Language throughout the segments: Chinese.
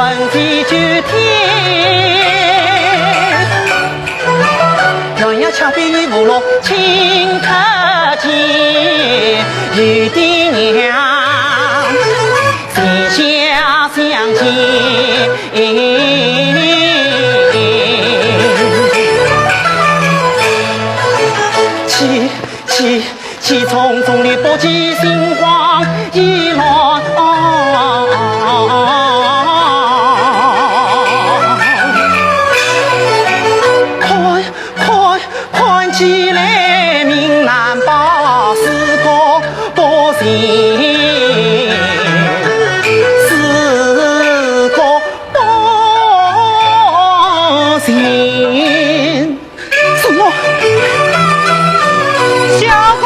问题具体，人要巧比你无路，请客气，玉帝娘心下相亲。气匆匆的不及星光一乱，快起来，命难保，四个不行，四个不行，什么？小哥。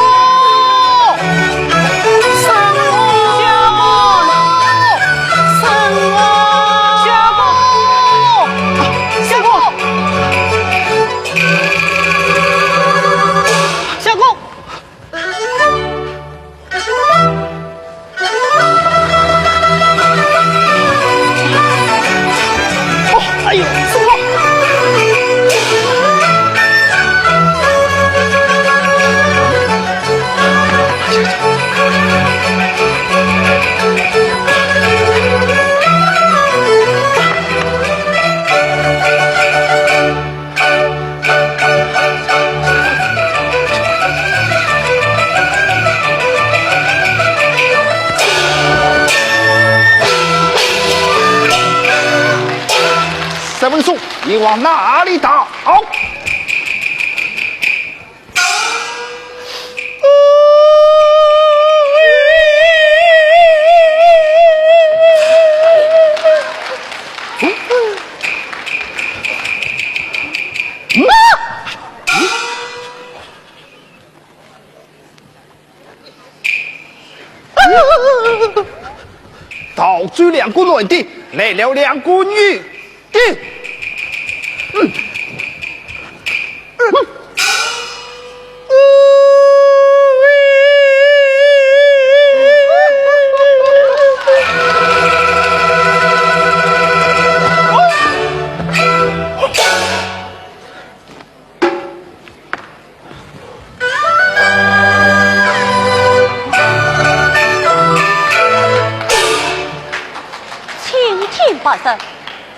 你往哪里打？好。倒追两股男的，来了两股女的。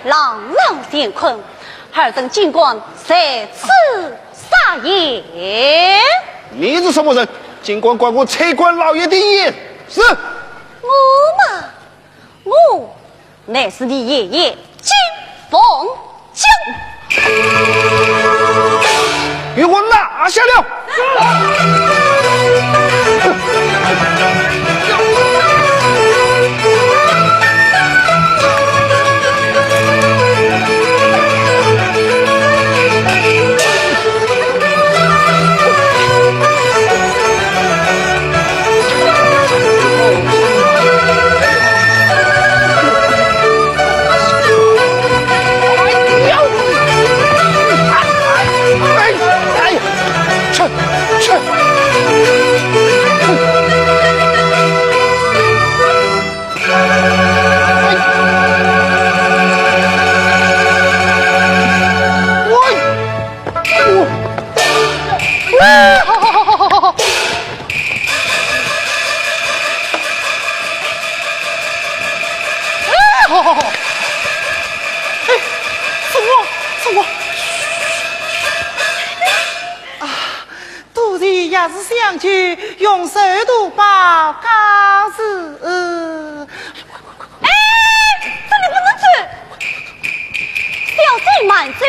朗朗乾坤，尔等尽管在此撒野。你是什么人？尽管管我车官老爷的眼。是。我嘛，我乃是你爷爷金凤江。给我拿下了。要是想去用手读报告时，哎，这里不能去，小姐慢走。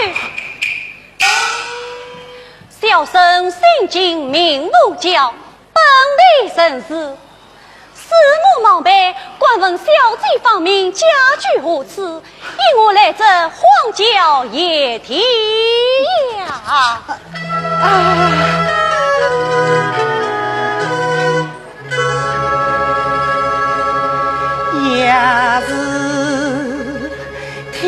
小生心经明目教，本理生事，事母忙备，官问小姐方面家具何此？因我来这荒郊野地呀。也是天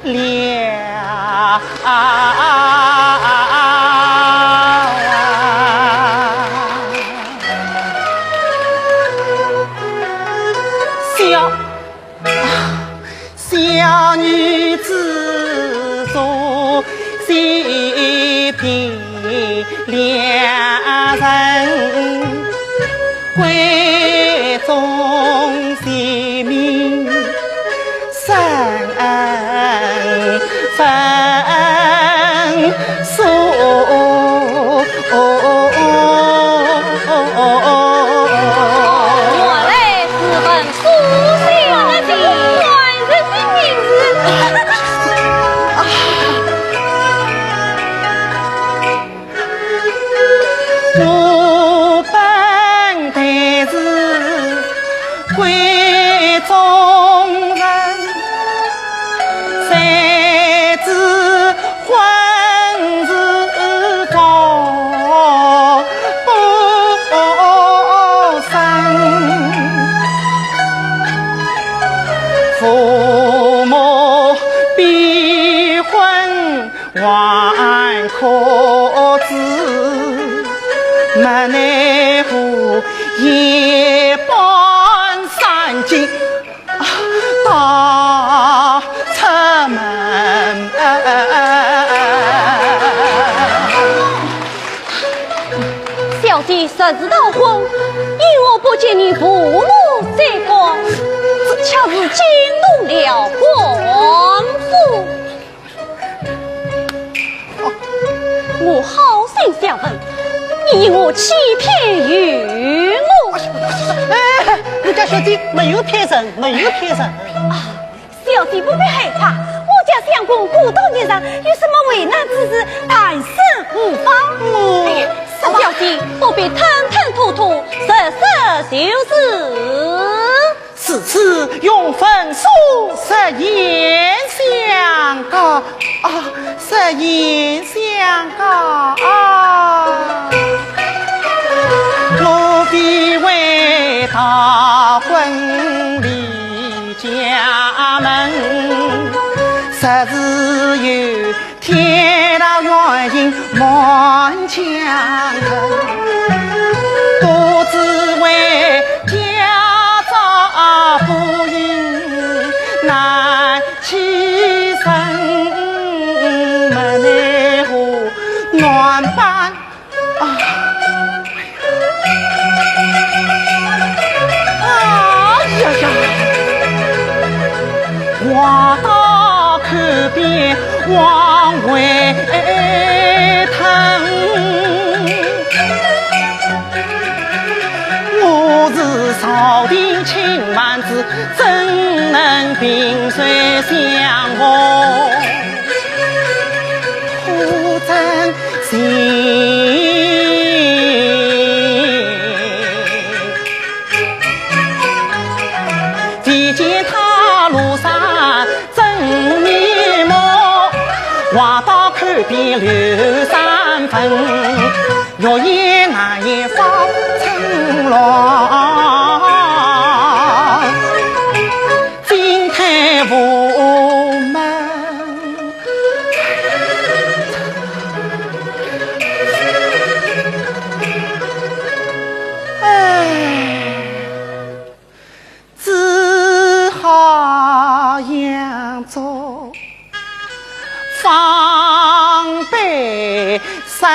了。人，贵重贤明深分数。还可知，没奈何夜半三更打出门。小姐实是逃婚，因我不见你父母在光，恰是惊动了皇父。我好心相问，你以我欺骗于我？哎，你家小姐没有骗人，没有骗人啊！小姐不必害怕，我家相公孤独一人，有什么为难之事，谈生无妨。哎呀，小姐不必吞吞吐吐，实事求是。此次用分数实言相告啊，实言相告啊，我必为他婚离家门，实是有天大原因满腔恨，多只为夫应难栖身，没奈何难办啊！呀呀！话到口边往回腾。我是朝廷亲蛮子，怎能萍水相逢？徒真心。即见他庐山真面目，话到口边留三分，若言难言方成浪，金台无门。只好扬州防备谁？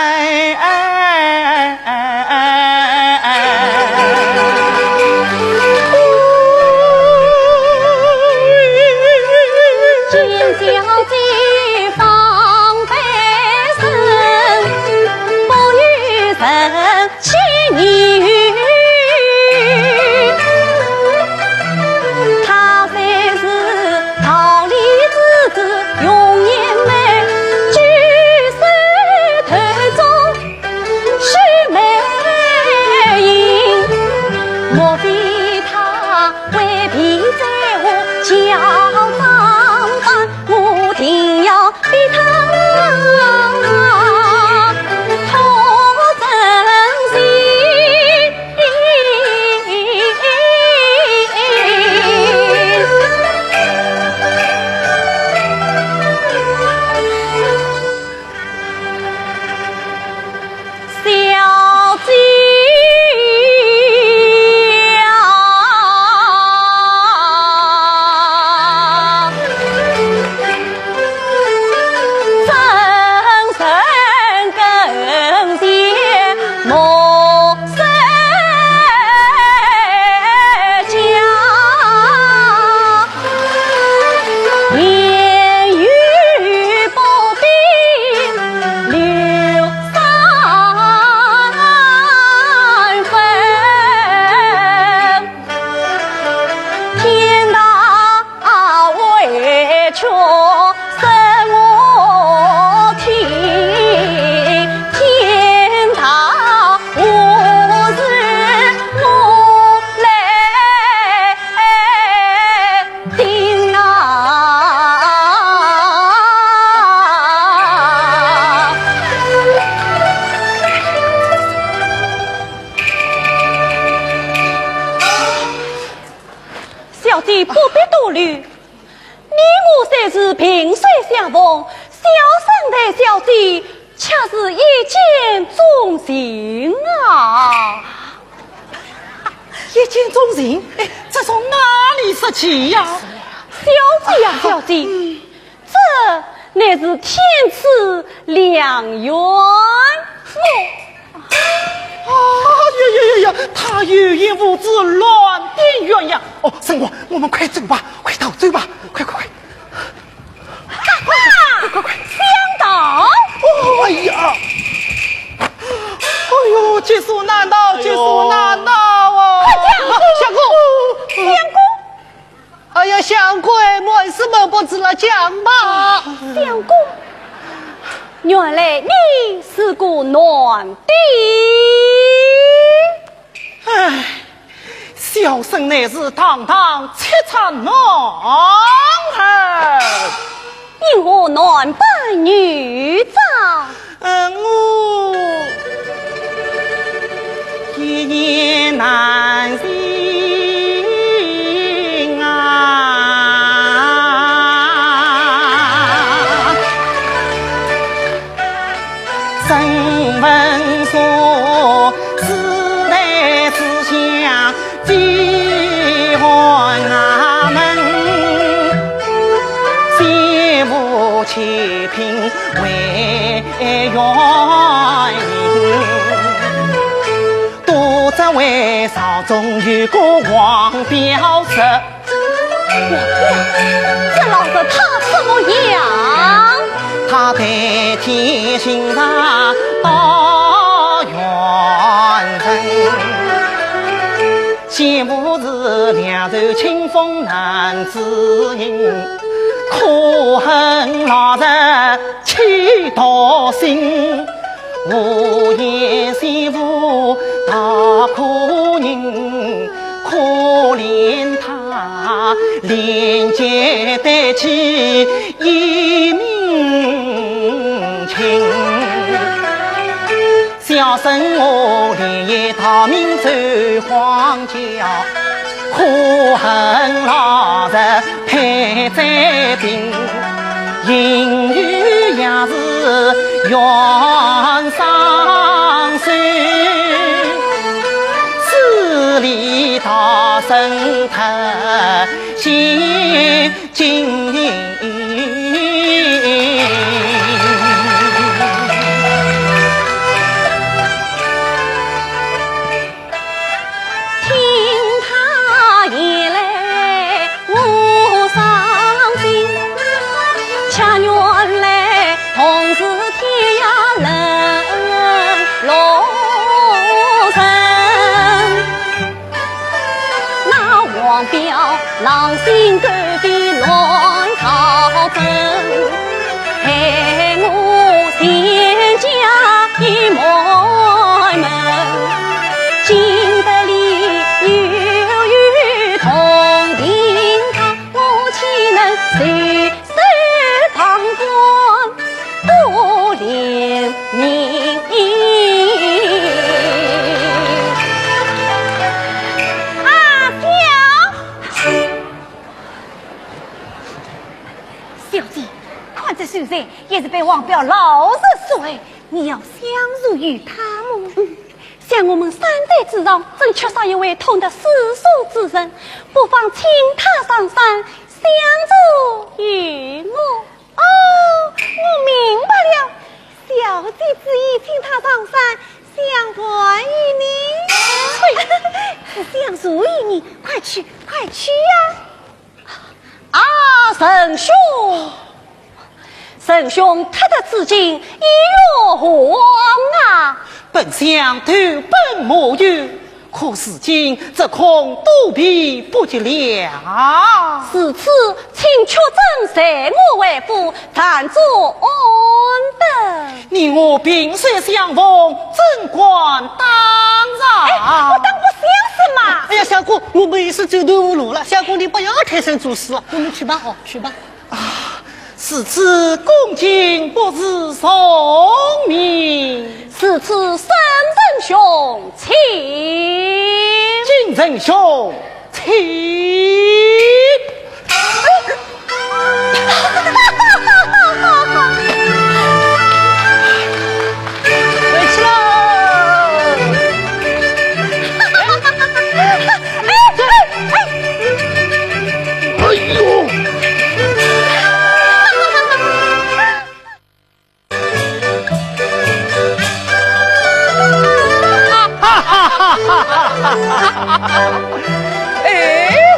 你不必多虑，你我虽是萍水相逢，小生的小姐恰是一见钟情啊！一见钟情，哎，这从哪里说起呀？小姐呀，小姐，这乃是天赐良缘妇。呀！他有眼无知，乱点鸳鸯。哦，神王，我们快走吧，快逃走吧，快！快！相党！哦，哎呀！哎呦，劫数难逃，劫数难逃啊！快讲，相公，相公！哎呀，相公，我是闷不知了，讲吧。相公，原来你是个男的。唉，小生乃是堂堂七产男儿，因何男扮女装？我一言难尽啊！曾闻说自来自相几欢啊门，羡慕其品为缘人。多则为朝中有个王表侄，这老子他怎么样？他代天行上到元人，羡慕是两袖清风难自引，可恨老人气到心，无言羡慕大可人，可怜他连结带起一命情。小生我连夜逃命走荒郊，可恨老日配在病，姻缘也是缘上手，死里逃生特心惊。狼心狗肺乱朝政，害我全家一门门，今得里有缘同情他，我岂能随手旁观，多怜悯。这秀才也是被王彪老实说，你要相濡于他么？像我们三代之上，正缺少一位通得世俗之人，不妨请他上山相助于我。哦，我明白了，小姐之意，请他上山相还于你。相助于你，快去呀！啊，神兄。神兄，他的至今已若何啊？本相投奔莫有，可是今则恐躲避不及了。是此，请确诊随我为父，暂作安等。你我萍水相逢，怎管当然？我当不相是嘛？哎呀，相公，我们也是走投无路了。相公，你不要太生做事了，我们去吧，去吧。是此恭敬不是送命，是此三人兄，请金人兄，请。哎，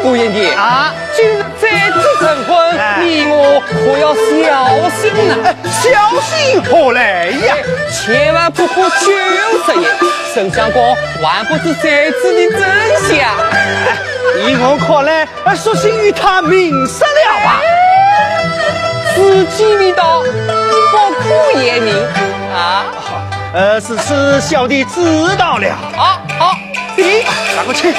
吴爷爷啊，今日再次成婚，你我可要小心了。小心何来呀？千万不可酒食言，沈相公还不知这次的真相。依我看来，索性与他明示了吧。此计未到，不可言明啊！是小弟知道了。好，咦，赶快去。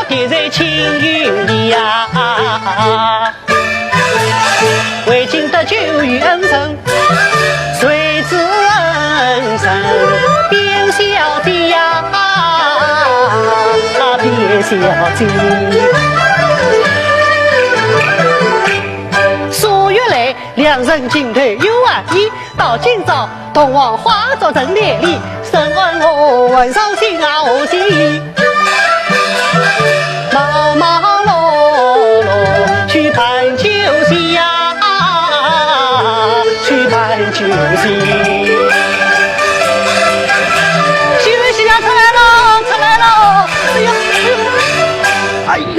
别在青云里呀，为今得救与恩人，谁知恩人变小姐呀，变小姐。数月来，两人情头有爱意，到今朝同往化作成连理，深问我问上心啊何心？忙忙碌碌去盼酒席呀，去盼酒席。酒席呀，出来喽，出来喽！哎呦，哎呦！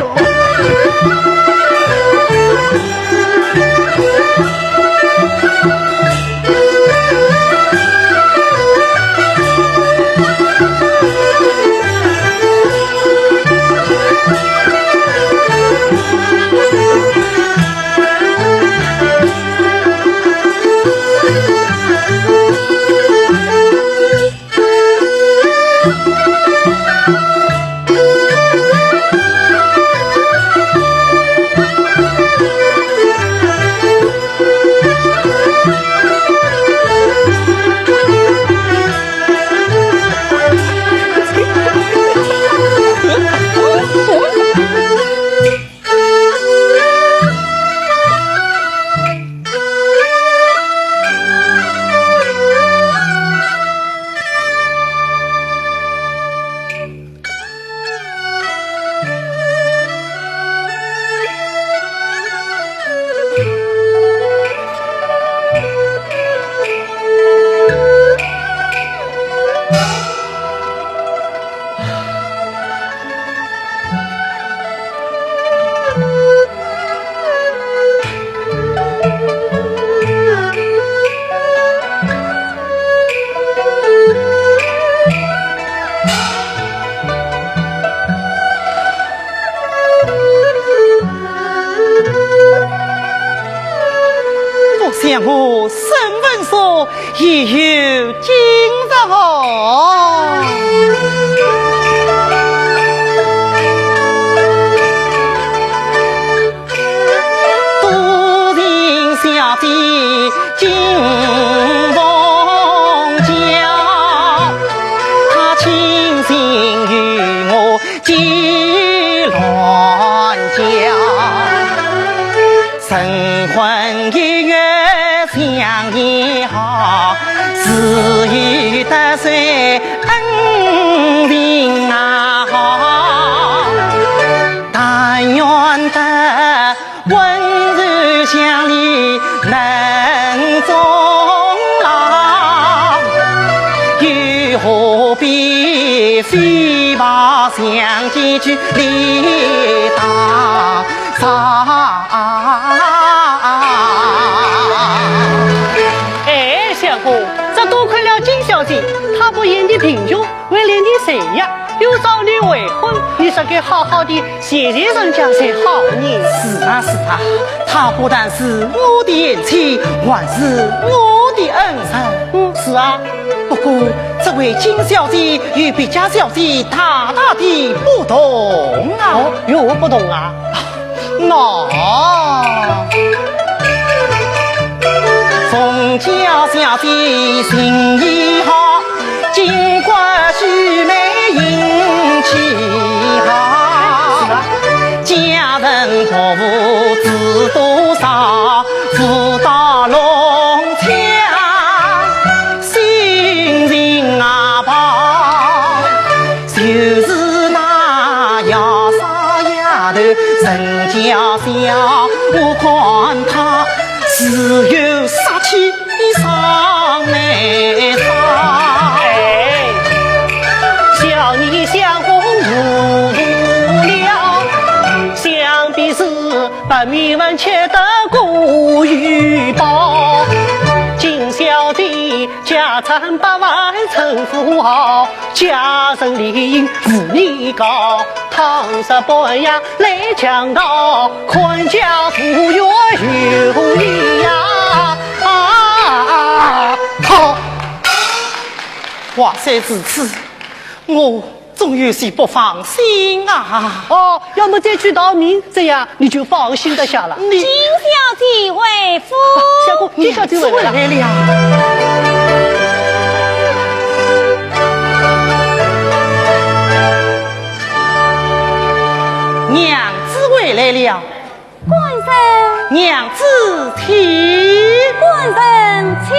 想我身份说也有今日哦，多情小姐金凤娇，她倾心与我结乱交，神魂一月相依好，自有得罪何必飞马相见去立大山？哎，相公，这多亏了金小姐，她不嫌你贫穷，为了你谁呀？又找你未婚，你说该好好的谢谢人家才好呢。是啊是啊，他不但是我的言妻，还是我的恩人。是啊，不过这位金小姐与别家小姐大大的不同啊。哦，有何不同啊？那宋家小姐心意好，尽管须眉引气好，家人婆妇知多少，福到龙墙心情啊饱，就是那要杀丫头人家小，我看她只有杀气上眉梢。哎，想你相公无了，想必是把米文切得过于饱。金小姐家产百万成富豪，家人理应是你高，唐十半夜来强盗，宽家富裕有你呀！好，话虽至此，我总有些不放心啊。哦，要么再去逃命，这样你就放心得下了。金小姐为夫，相公，金小姐回来了。娘子回来了，官人，娘子听。官人请。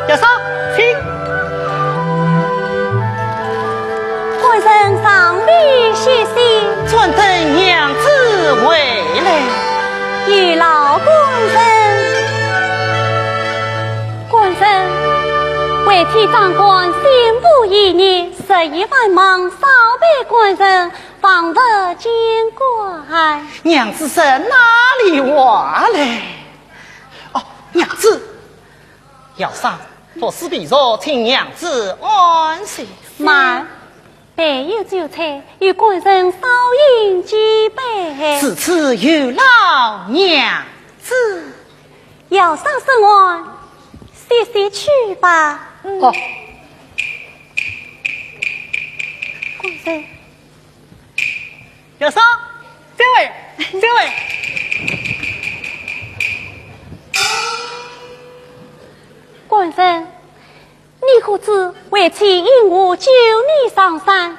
亚嫂，请。官人上礼歇息，专等娘子回来。有劳官人。官人，为替长官辛苦一年，11万忙少陪官人，方不见怪。娘子是哪里话来？哦，娘子，要上佛事必若，请娘子安息。慢，备有酒菜，与官人少饮几杯。此次有劳娘子。要上身外，歇歇去吧。哦，官人，亚嫂，这位，这位。官人，你可知为妻因我救你上山，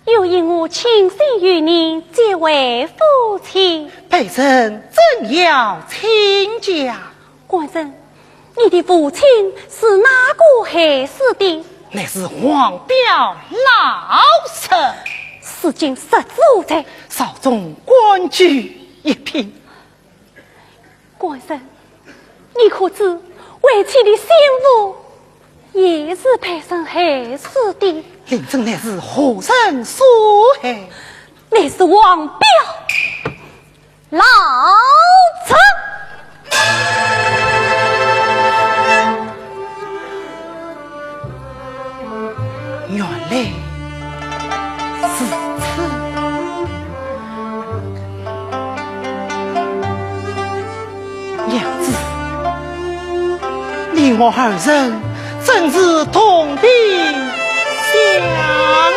又因我倾心于你，结为夫妻？陪臣怎要请教？官人，你的父亲是哪个害死的？乃是黄表老臣，事情实之无罪。少中官居一品。官人，你可知为妻的心腹也是陪审害死的？令朕乃是何人所害？乃是王表老臣。原来是此。娘子，你我二人真是同病相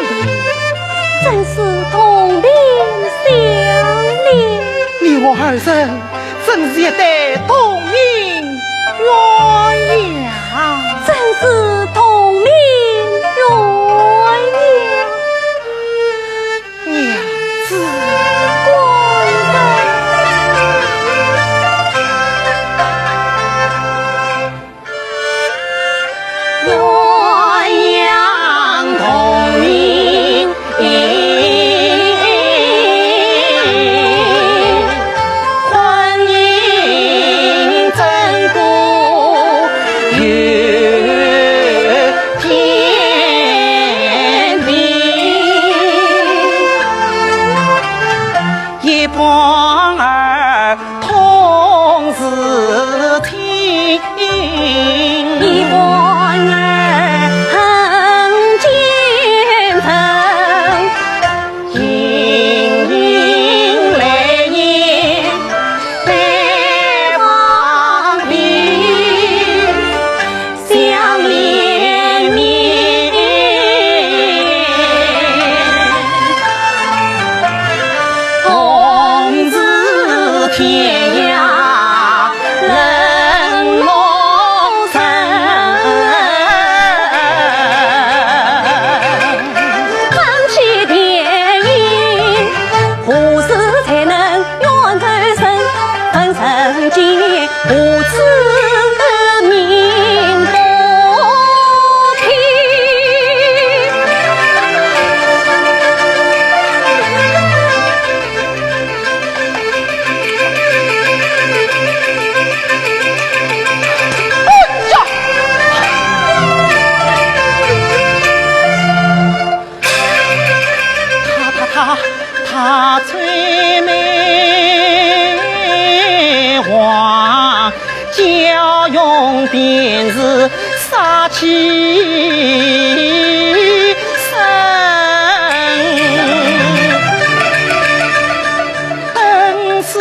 怜，真是同病相怜。你我二人真是一对同命鸳鸯，真是同命鸳鸯。娘子，官人，鸳鸯同命，婚姻珍贵。一官儿很奸臣，莺莺来燕来往里，相连绵。同是天涯人陌生，看起天意，何时才能愿走身？分身间，无此命不平。他催梅花，娇容便是杀气深。本是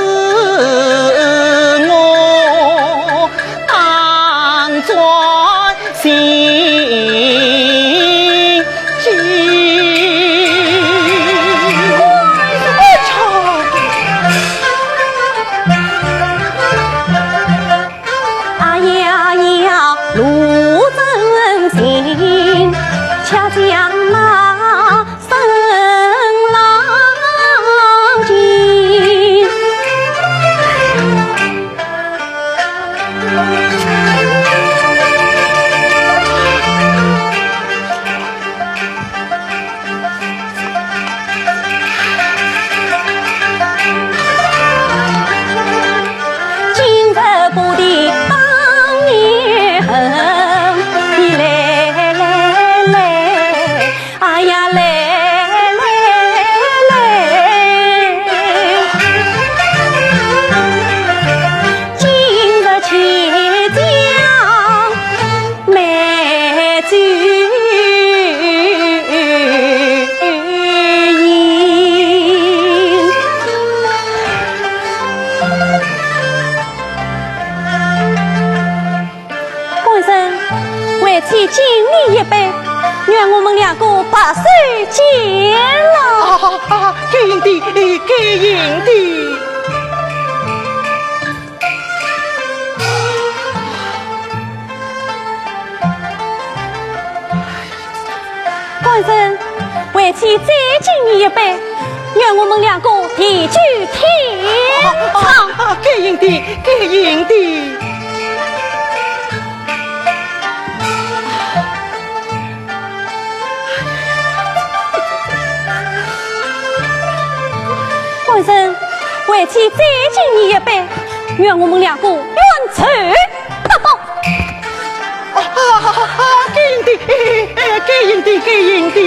我当作心机。啊呀呀，路真行，恰将那生郎进。今日不敌当年恨，你来来来，哎呀来来来，今日且将美酒饮。官人，为妻敬你一杯，愿我们两个白首偕老。给银的，给银的。官人，为妻再敬你一杯，愿我们两个地久天长。给银的，给银的。官人，为妻再敬你一杯，愿我们两个冤仇不报。给银的，给银的，给银的。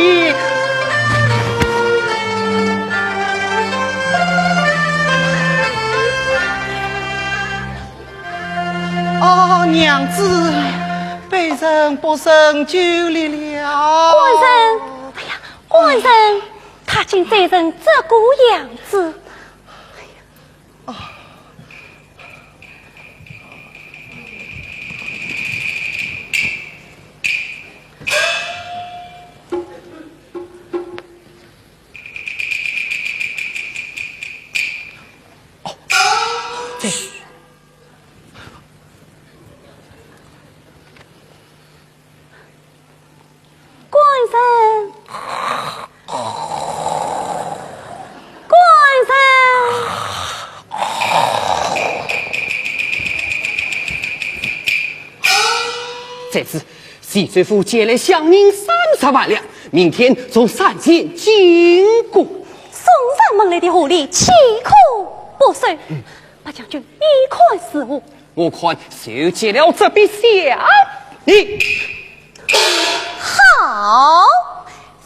娘子，被人不慎救离了。官人，哎呀，官人，他竟在人这个样子。这次西水府借来乡民30万两，明天从山县经过。送上门来的厚礼，岂可不收？八将军，你看是我。我看就借了这笔小你好，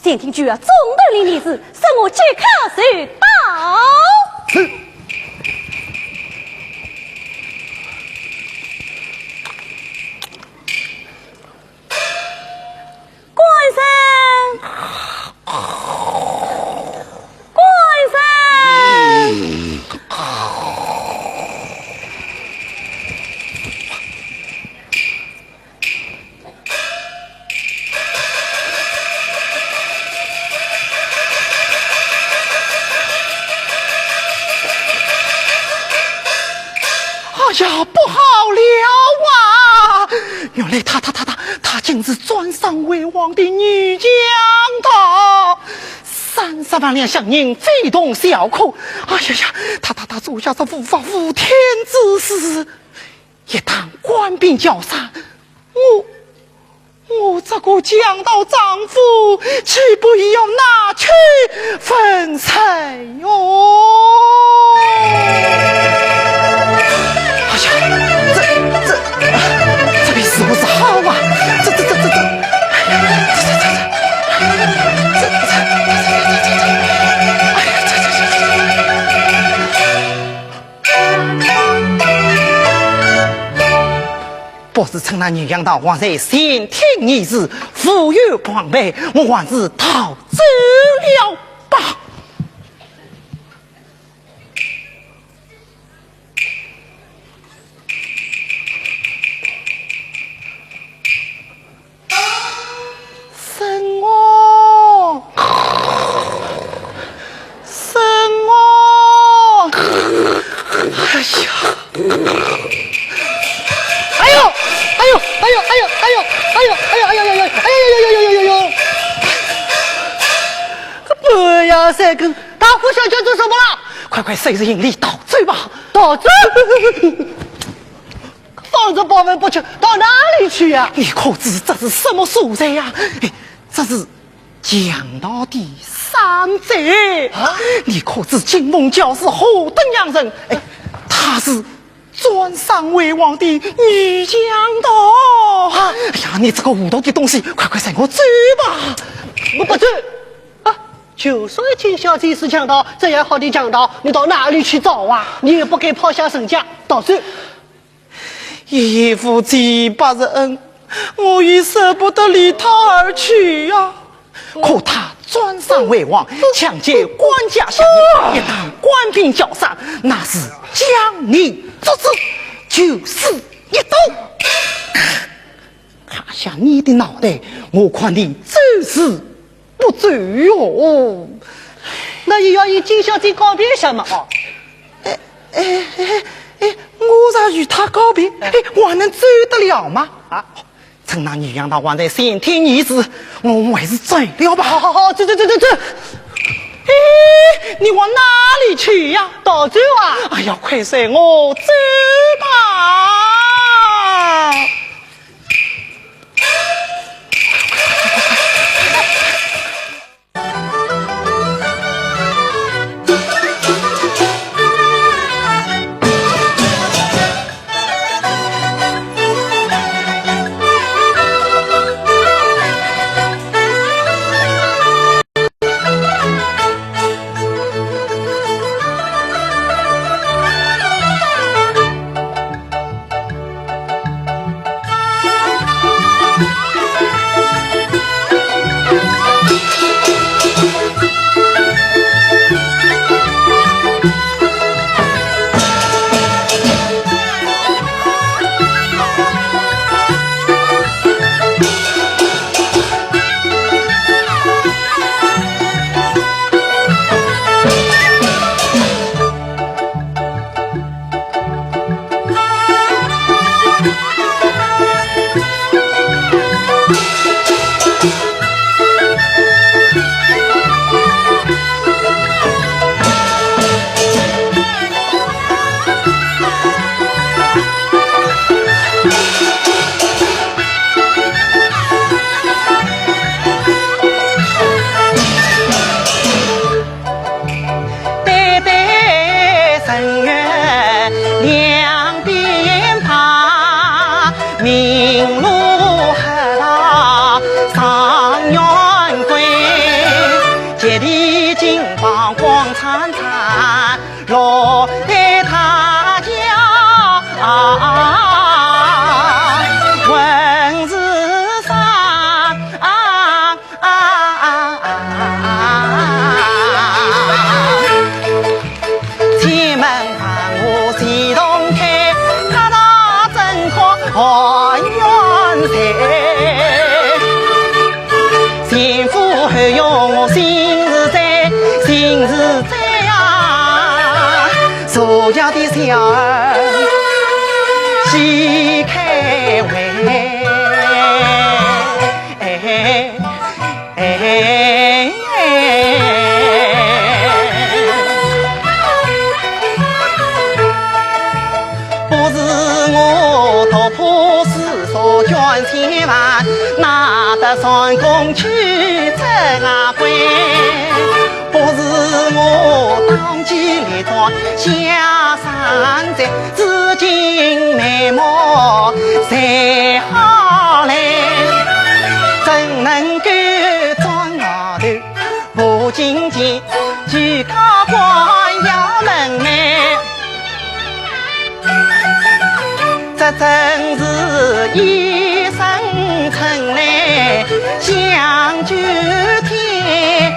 县厅局啊，总得领例子，使我即刻收到。原来她竟是专上为王的女将头，30万两乡人非同小可。哎呀呀，他做下这无法无天之事，一旦官兵交杀，我这个江道丈夫岂不也要拿去分财哟？哎呀，这个是不是好啊？不是趁那女杨道王在先听一事，富有狂备，我还是逃走了吧。生我，哎呀！不要三更，大呼小叫做什么了？快随着引力倒追吧！倒追！放着包文不去，到哪里去呀？你可知这是什么所在呀？这是江道的山寨啊！你可知金梦教是何等样人？他是专上为王的女将头。哎呀，你这个糊涂的东西，快随我追吧！我不追啊！就算金小姐是强盗，这样好的强盗，你到哪里去找啊？你也不该抛下身家倒追。一夫几百人，我已舍不得离他而去呀。可他专上为王，抢劫官家乡民，一旦官兵交杀，那是将你捉走，就是一刀砍下你的脑袋。我看你真是不罪哟。那也要与金小姐告别什么啊？我咋与他告别？我还能走得了吗？啊！趁那女杨大王在先天女子，我还是走了吧。好，走。你往哪里去呀？倒走啊！哎呀，快随我走吧！我家的小儿喜开怀。所捐千万，拿得上宫去走啊关。不是我当机立断下山寨，至今眉毛才好来，怎能够装额头不进前去高官衙门内？这真是一生尘来相救天，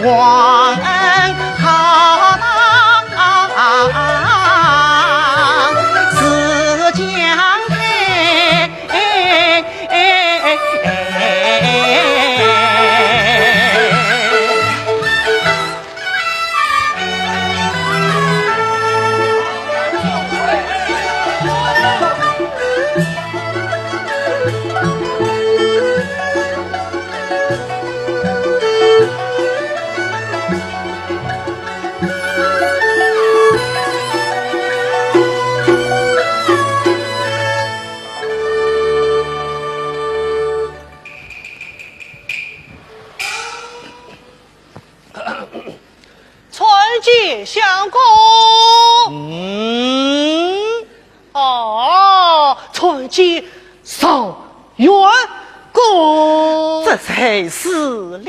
忘恩浩荡是江海。相公，传记上元公，这才是了。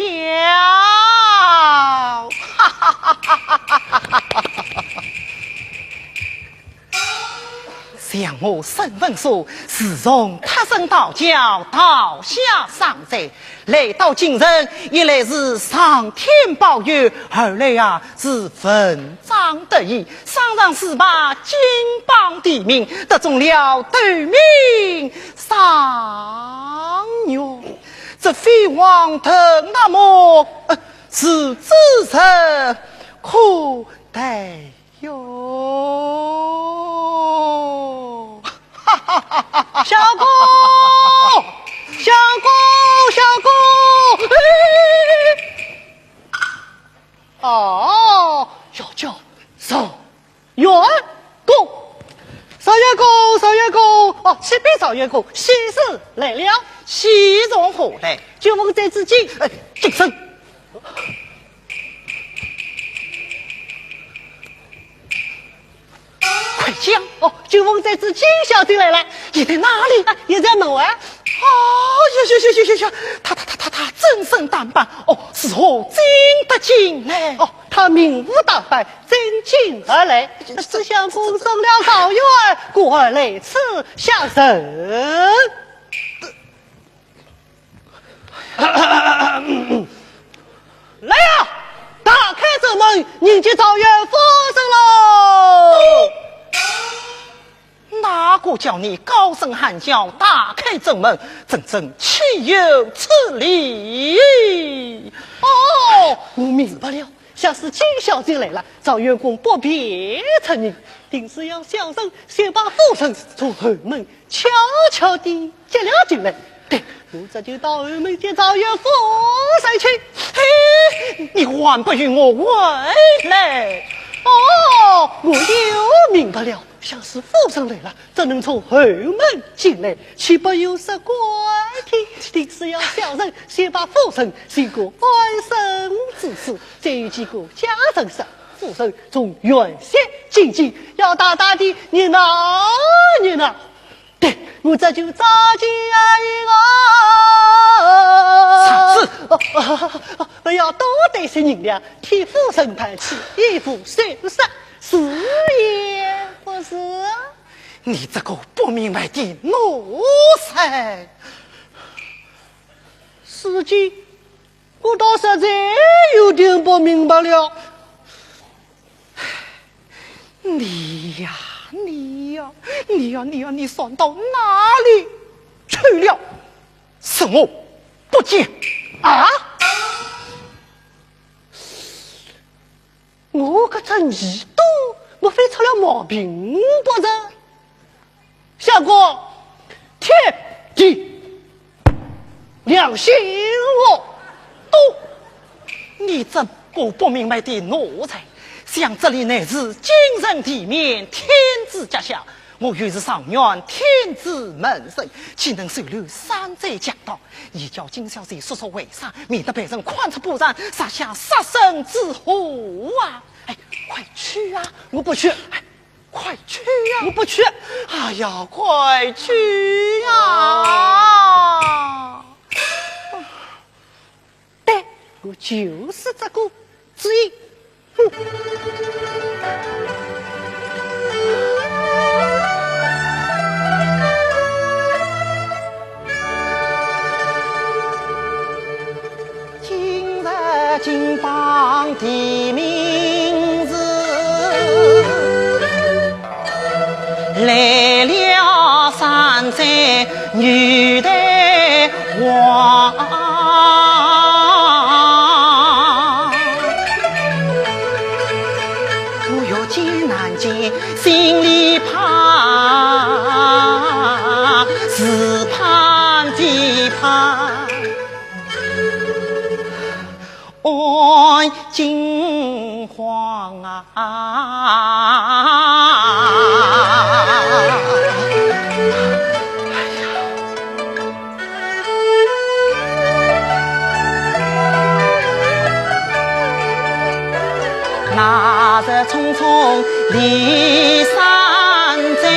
像我身份说，自从他生道教，道下上寨，来到今日，一来是上天保佑，二来是文章得意，上上四把金榜题名，得中了对名上元。这飞黄腾那么是自身可待哟。小公，小公，小公，要叫上元公，上元公，上元公，启禀上元公，喜事来了，喜从何来？就问在至今，谨慎。快讲！就问在至今小弟来了，你在哪里？也在门外。呀，他真身打扮，是何进得进来？他明武打扮，真进而来，只想奉上了草原，故而来此下神。来呀！打开这门，迎接草原发生喽！哪个叫你高声喊叫，打开正门？真正岂有此理！我明白了，像是金小姐来了，赵元公不便承认，定是要小生先把夫人从后门悄悄地接了进来。对，我这就到后门见赵元夫人去。你还不与我回来？我又明白了，像是夫人来了，怎能从后门进来？岂不有失怪体？定是要小人先把夫人经过安生之处，再有几个家人上。夫人从原先进京，要大大的热闹热闹。对，我这就召集不要多带些银两，替夫人抬起衣服收拾，是也不是？你这个不明白的奴才！司机，我倒实在有点不明白了。你算到哪里去了？是我不见啊！我可这耳朵莫非出了毛病不成？相公，天地良心我都，你这个不明白的奴才！想这里乃是精神体面，天子家乡。我原是上愿天子门生，岂能收留山贼强盗？已叫金小姐说说为啥，免得被人宽出不然，撒下杀身之祸啊！哎，快去啊！我不去。哎，快去呀！我不去。哎呀，快去呀！对，我就是这个主意。今日金榜题名字，来了山寨女的王，我要见难见，心里怕，是盼的盼。爱惊慌那日匆匆离山寨，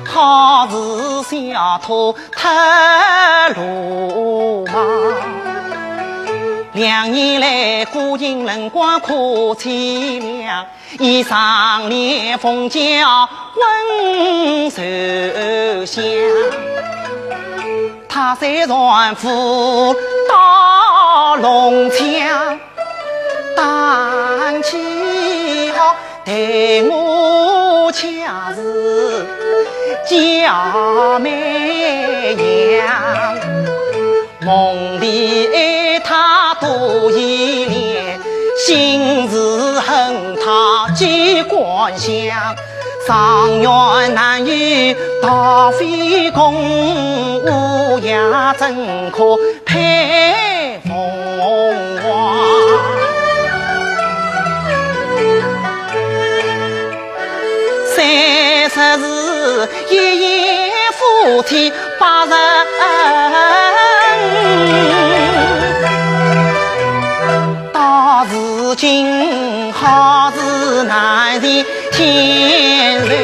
好似小偷偷鲁莽。2年来，孤影冷光可凄凉，衣裳裂缝角温柔乡。他在船夫到龙墙，荡起好对我恰是娇媚样，梦里他多依恋，心事恨他几关乡。上元难遇大飞公，乌鸦怎可配凤凰？30日一夜夫妻8人，到如今好事难成天人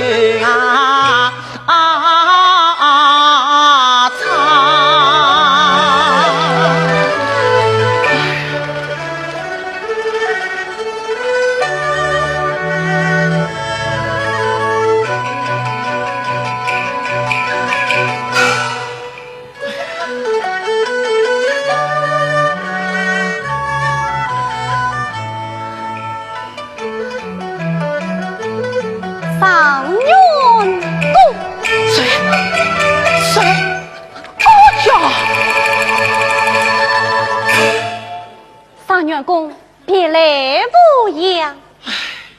公别来不言，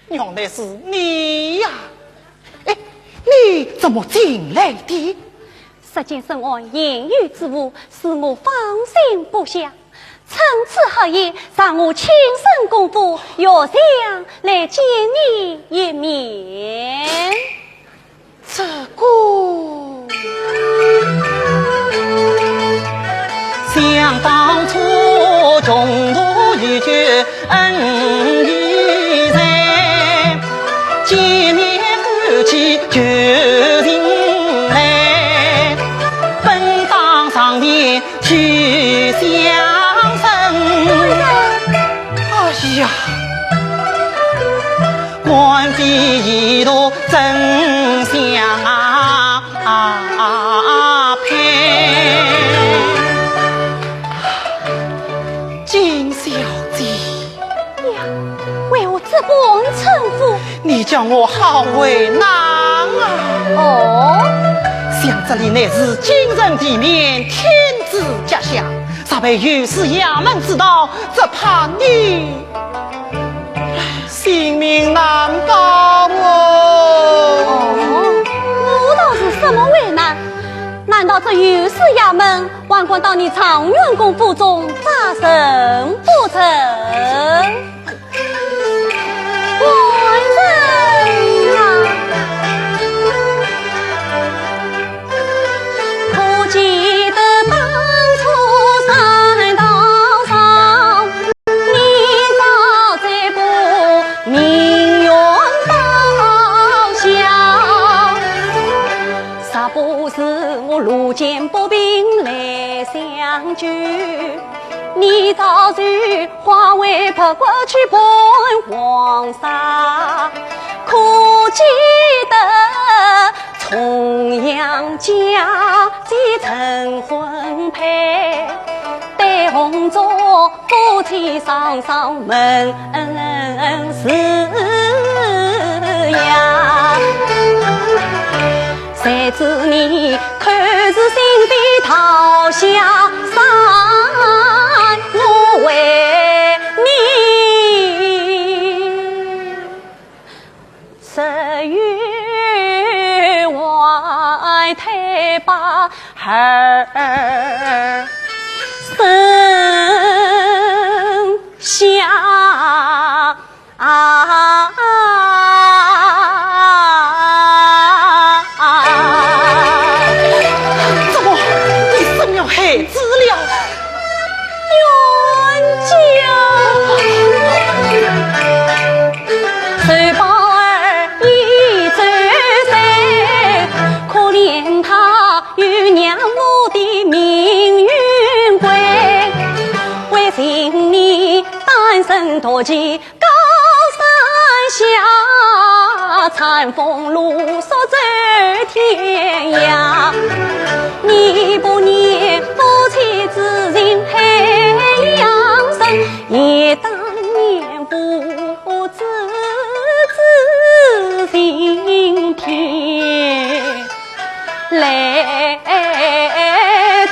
原来是你呀！哎，你怎么进来的？实见圣王言语之物，使我放心不下。趁此黑夜，让我亲身功夫，要想来见你一面。这个想当初中途遇见恩义在，见面欢喜就定来，本当上面去相分。哎呀，官非一度真相配。金小姐呀，为我这般称呼，你叫我好为难啊！哦，想这里乃是精神地面，天子家乡，啥被御史衙门知道，只怕你性命难保哦。我倒是什么为难？难道这御史衙门还管到你长远公府中扎身不成？我路见不平来相救。你早日化为白骨去奔黄沙，可记得重阳佳节成婚配，待红烛夫妻双双门是呀。谁知你看似心底桃下山，我为你10月外太把儿生下怎么你生了孩子了？冤家，谁宝儿已走散，可怜他与娘母的命运归。为情你单身多疾高山下，餐风露宿走天涯。你不念夫妻之情海洋深，也当念父子之情天来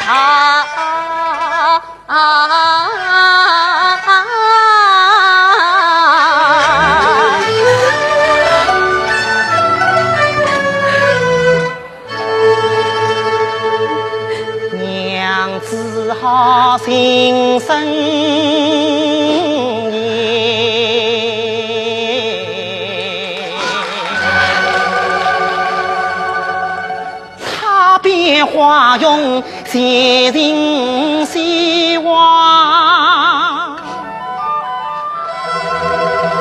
他娘子好心生也，擦边花容写人希望，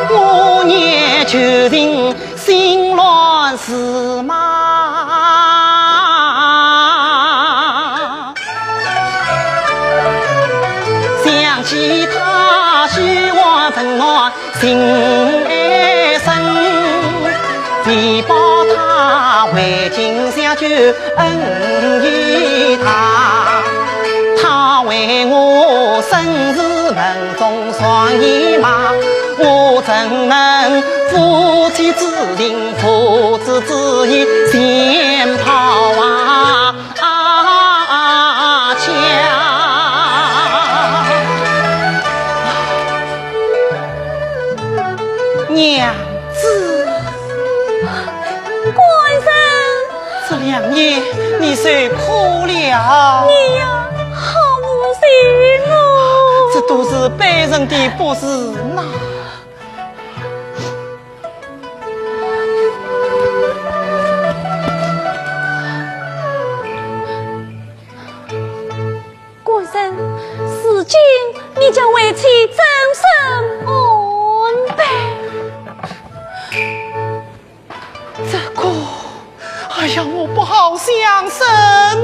我念旧人心乱是马。想起他希望分我心爱深，为报他为情相救恩义他，他为我生死门中双眼马，我怎能夫妻之情父子之义先抛啊枪。娘子，官人，这2年你受苦了，你呀好无心哦。这都是别人的不是呐。官人，如今你将为妻怎生安排？这个，哎呀，我不好相生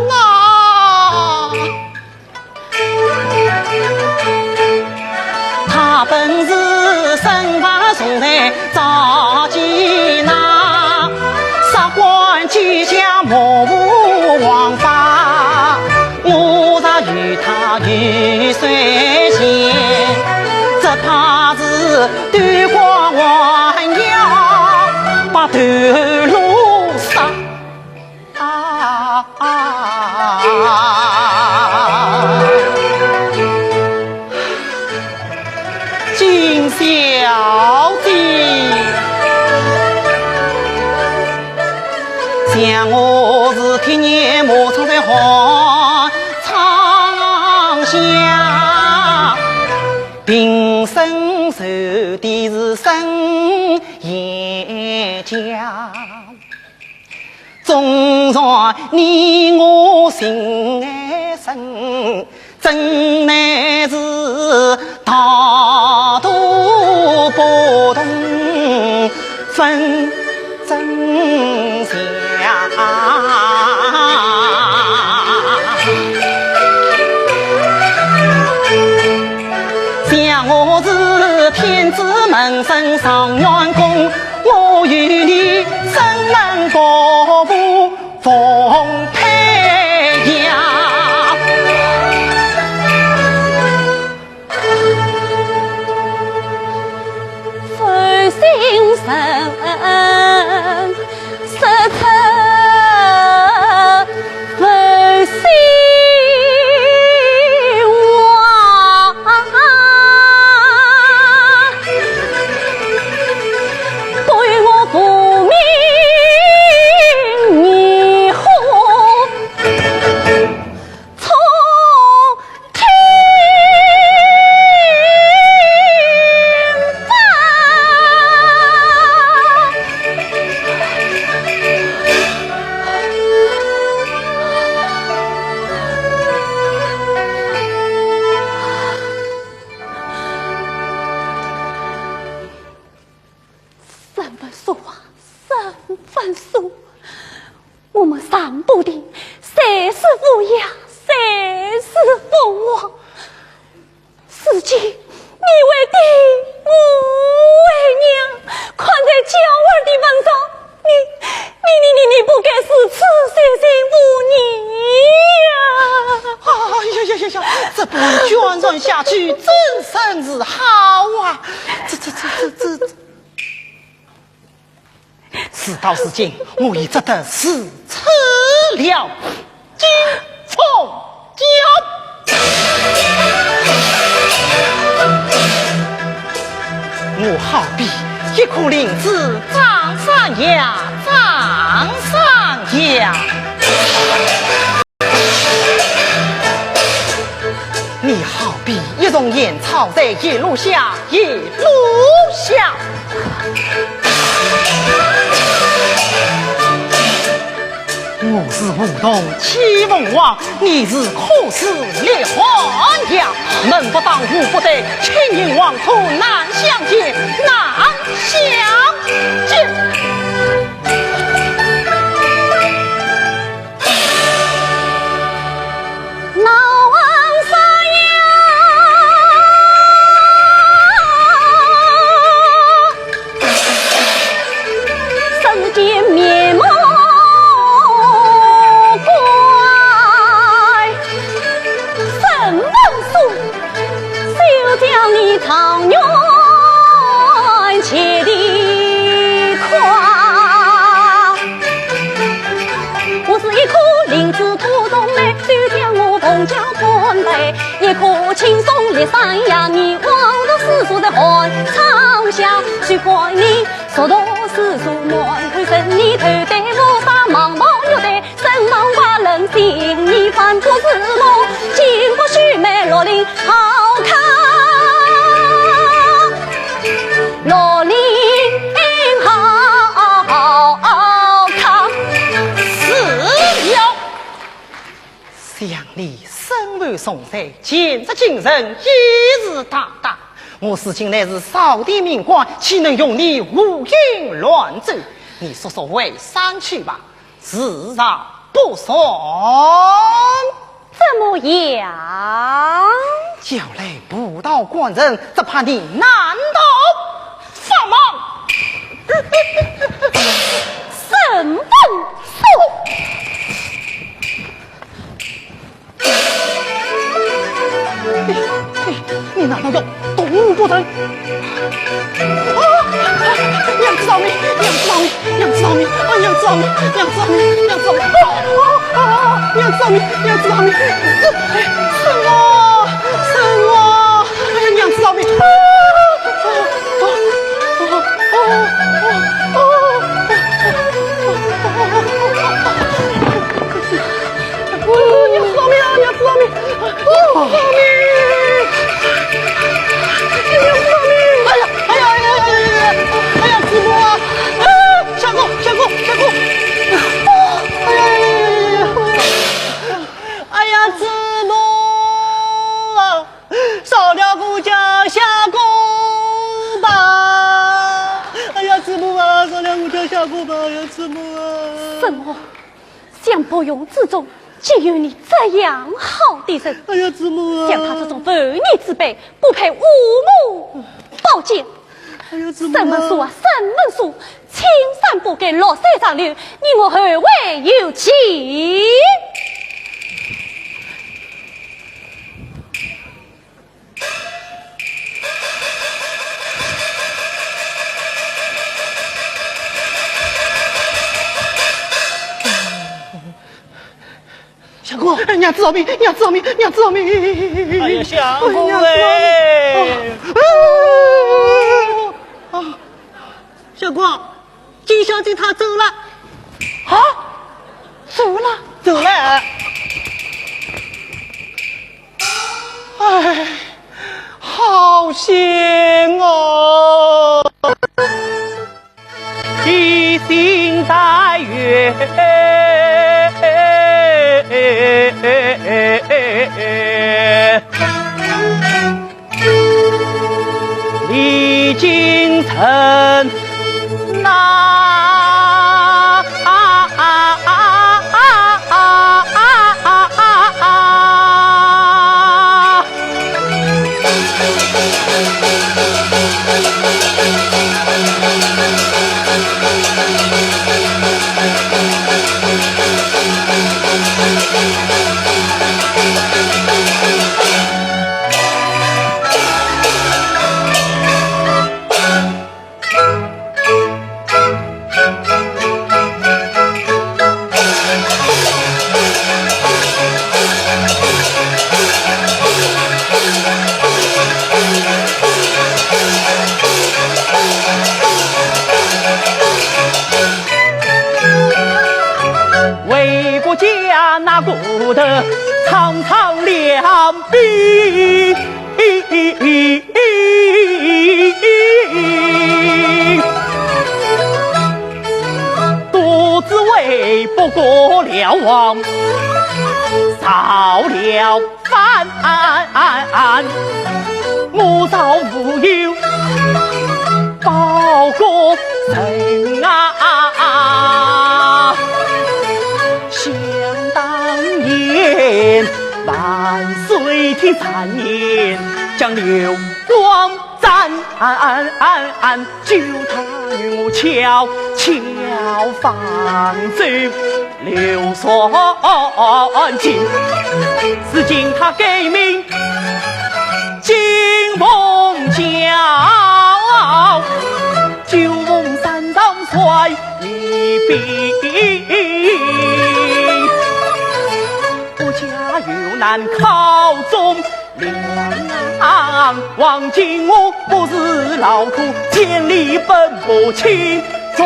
啊！他本是身法从来早见那，杀官奸将莫无王法，我若与他与谁嫌？这怕是断光还要把头颅杀。金小姐，想我是天年磨出在黄苍下，平生受的是生严家。纵然你我心爱深，真乃是大度不同分真相。上元宫，我与你怎能不负奉配呀？负心神，实出负心话，对我不明你何从听三分数啊，三分数，我们三不定，谁是父呀，谁是父王？司机，你为爹，我为娘，看在娇儿的份上，你不该是此谁幸福你呀！哎呀，这般宣传下去，真甚是好啊！这，事到如今，我已只得是辞了金凤娇。我好比一颗灵子长上芽，长上芽。你好比一丛烟草在一路下，一路下。我是武动七凤凰，你是可是烈皇呀！门不当户不对，亲人往途难相见，难相见。长远切地夸，我是一颗灵子土中来，就将我同家团来，一颗轻松烈山崖，你望着世俗的寒窗下，虚怀你所到世俗满口神，你头戴乌纱茫茫玉带，身望花人心，你反不是梦，金不须眉落领好看。罗琳好看，是了。想你身为宋帅，简直精神一日大大。我事情乃是扫地命官，岂能用你胡言乱奏？你说说为山去吧，自然不算。怎么样？叫来不到官人，只怕你难道放忙？身份你难道要动不成？娘子饶命！娘子饶命！娘子饶命！啊！娘子饶命！娘子饶命！娘子饶命！娘子饶命！娘子饶命！生我！生我！哎呀，娘子饶命！娘子饶命啊！娘子饶命！饶命！哎呀，子母啊！下锅！哎呀，子母啊！少了姑家下锅吧！哎呀，子母啊！少了姑家下锅吧！哎呀，子母啊！什么？想不庸之中，竟有你这样好的人！哎呀，子母啊！像他这种妇女之辈，不配五母宝剑。什么书啊？什么书？青山不改，落水长流，你我何为有情？相公，娘子饶命，娘子饶命，娘子饶命！哎呀，相公哎！相公，金小姐她走了。啊，走了，走了。哎，好险哦！披星戴月。历经城那为国家那顾得苍苍两鬓，独自为不过了王，造了反，我造无忧报国人啊！想当年万岁的残年，将流光斩，救他与我悄悄放走流算尽，如今他改名金凤娇，九凤山上帅一比，我家有难考中良，望今我不是劳苦，千里奔波请转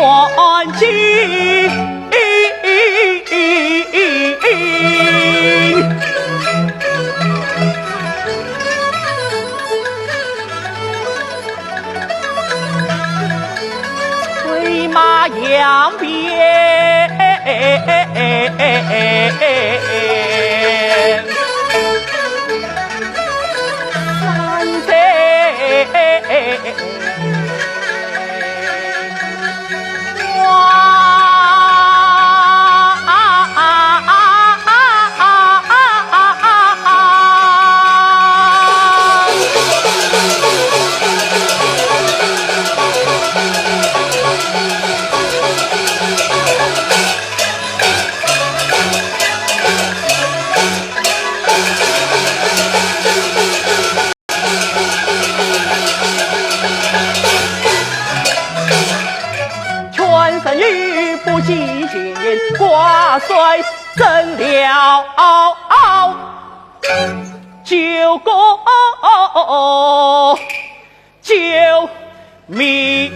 机。催马扬鞭，三岁全身玉不计件，挂帅真了救国救命。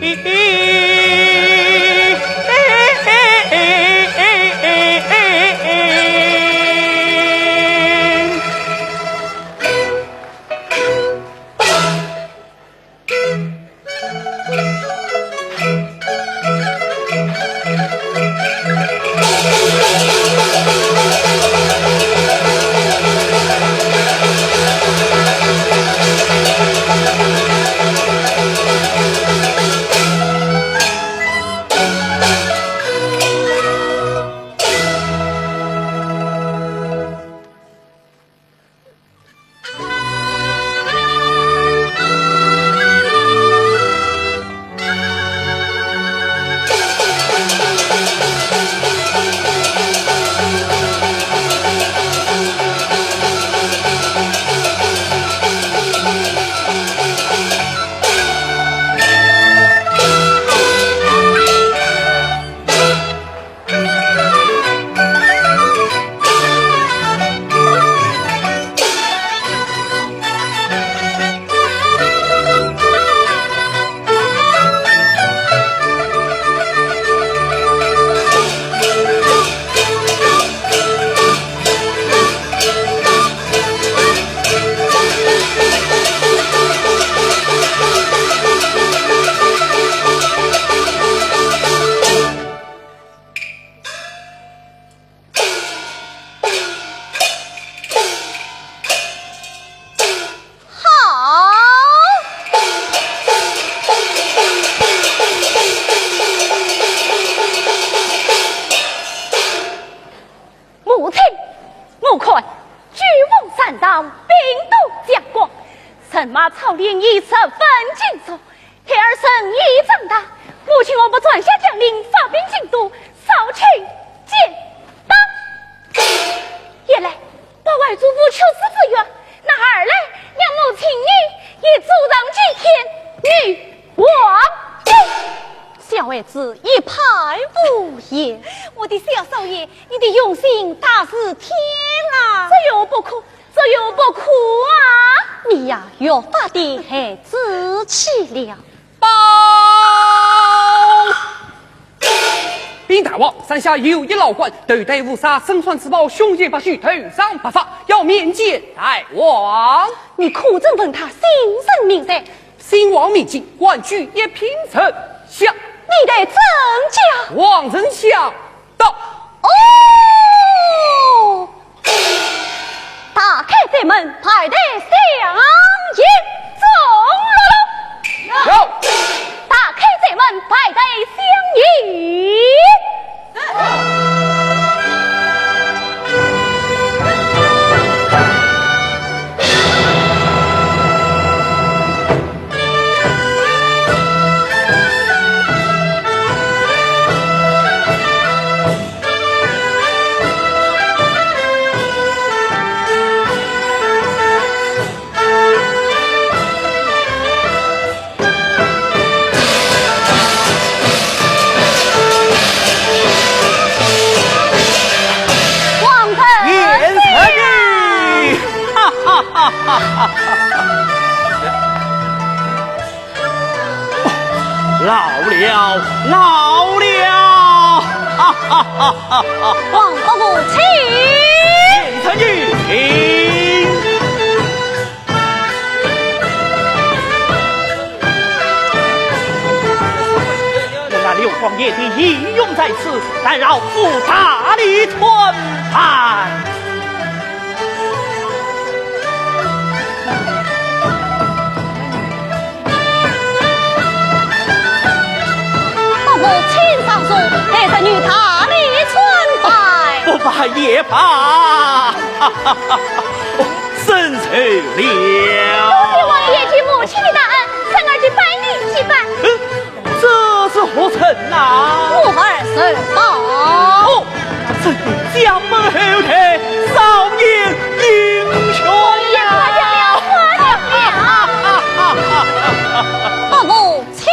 母亲，我看巨风山道，兵都将光，神马草连已十分紧凑，孩儿生意长大，母亲我不转下将领，发兵进都，扫清简单。原来把外祖父求死之冤，那二来让母亲你也阻挡今天女王小儿子一派无言。我的小少爷，你的用心大是天啊！这又不哭，这又不哭啊！你呀，越发的孩子气了。报！禀大王，山下有一老官对待无杀，身穿此袍，凶险不许，头上白发，要面见大王。你可曾问他姓甚名谁？姓王名姓，官居一品丞相。你的真假？望人想到。哦，打开这门，派得相迎中了。有。打开这门，派得相迎。老了！王伯母请。臣女请。我那六皇爷的义勇在此，但饶父大力存判。孩子女大力存败，不罢也罢，生愁了。多谢王爷及母亲的大恩，臣儿去拜你祭拜。这是何臣啊？母儿受报。哦，臣女将门后退，少年英雄呀！伯母请。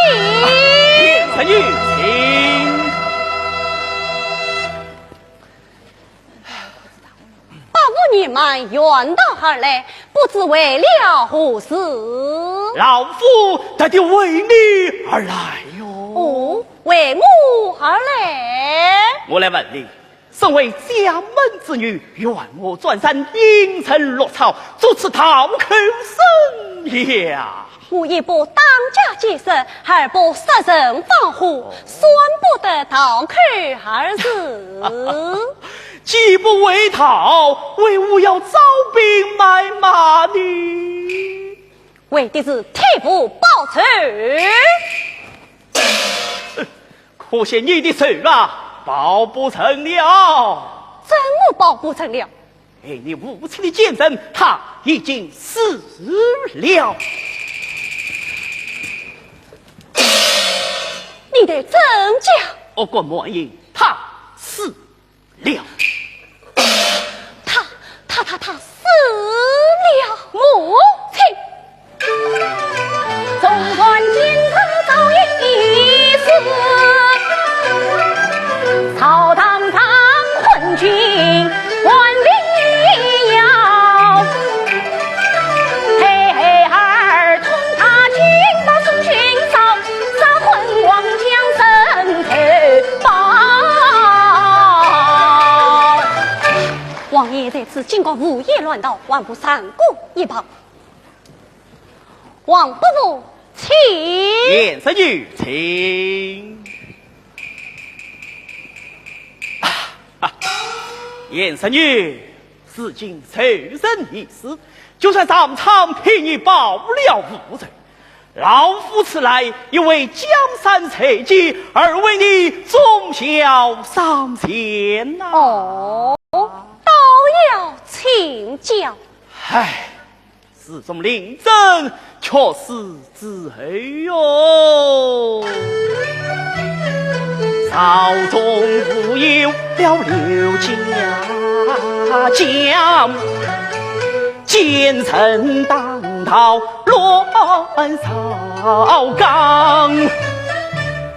臣女请。你们远道而来，不知为了何事？老夫特地为你而来哟。哦，为我而来？我来问你，身为家门之女，愿我转山阴沉落草，主持讨口生呀？我一不当家接生，二不杀人放火，算不得讨口而死。既不为讨，为吾要招兵买马呢？为的是替父报仇。可惜你的仇啊，报不成了。怎么报不成了？你无情的奸臣，他已经死了。你的真假？我过莫言，他死了。他死了，母亲。纵观今朝早已死，草堂上昏君万里遥。嘿嘿儿同他请到送勋嫂，杀昏王将身头报。王爷在此经过午夜乱道，万不三顾一旁。王伯母，请。严神女，请。严神女，事经仇人一死，就算上场替你报了无罪。老夫此来一为江山社稷，二为你忠孝上贤呐。哦，教。唉，此种令真却是之黑哟。朝中无有了刘家将，奸臣当道乱朝纲，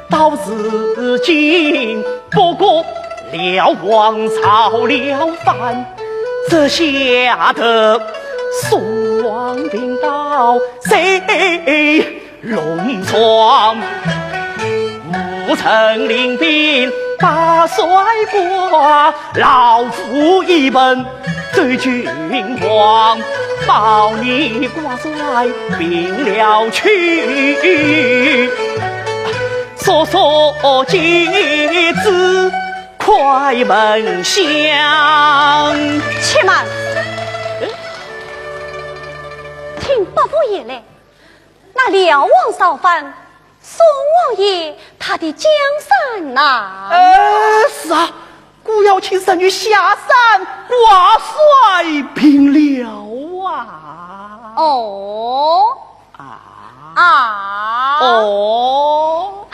到如今不过了王朝了反，这吓得宋王兵到谁龙床，武臣领兵把帅过，老夫一本对君王，保你挂帅兵了去，说说节子快门响。且慢，听伯父爷来，那辽王造反，宋王爷他的江山呐？是啊，故要请神女下山挂帅兵了啊！哦啊！哦！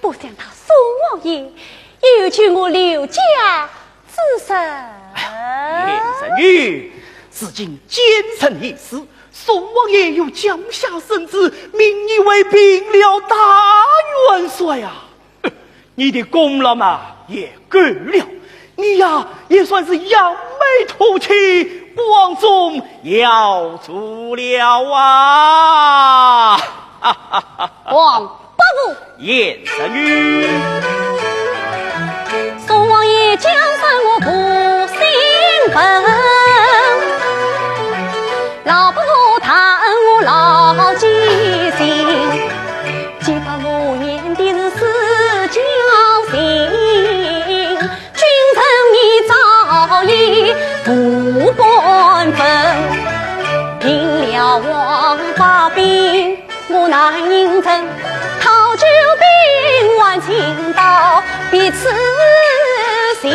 不想他宋王爷又去我刘家自审。言神女，至今奸臣一死，宋王爷又降下圣旨，命你为兵了大元帅啊！你的功劳嘛也够了，你呀也算是扬眉吐气，光宗耀祖了啊！王伯父，言神女，宋王爷江山我不兴奋，老伯父叹我老记性，揭发5年的是死交心，君臣你早已不官分，平了王法兵我难应承，讨救兵万情刀，彼此心。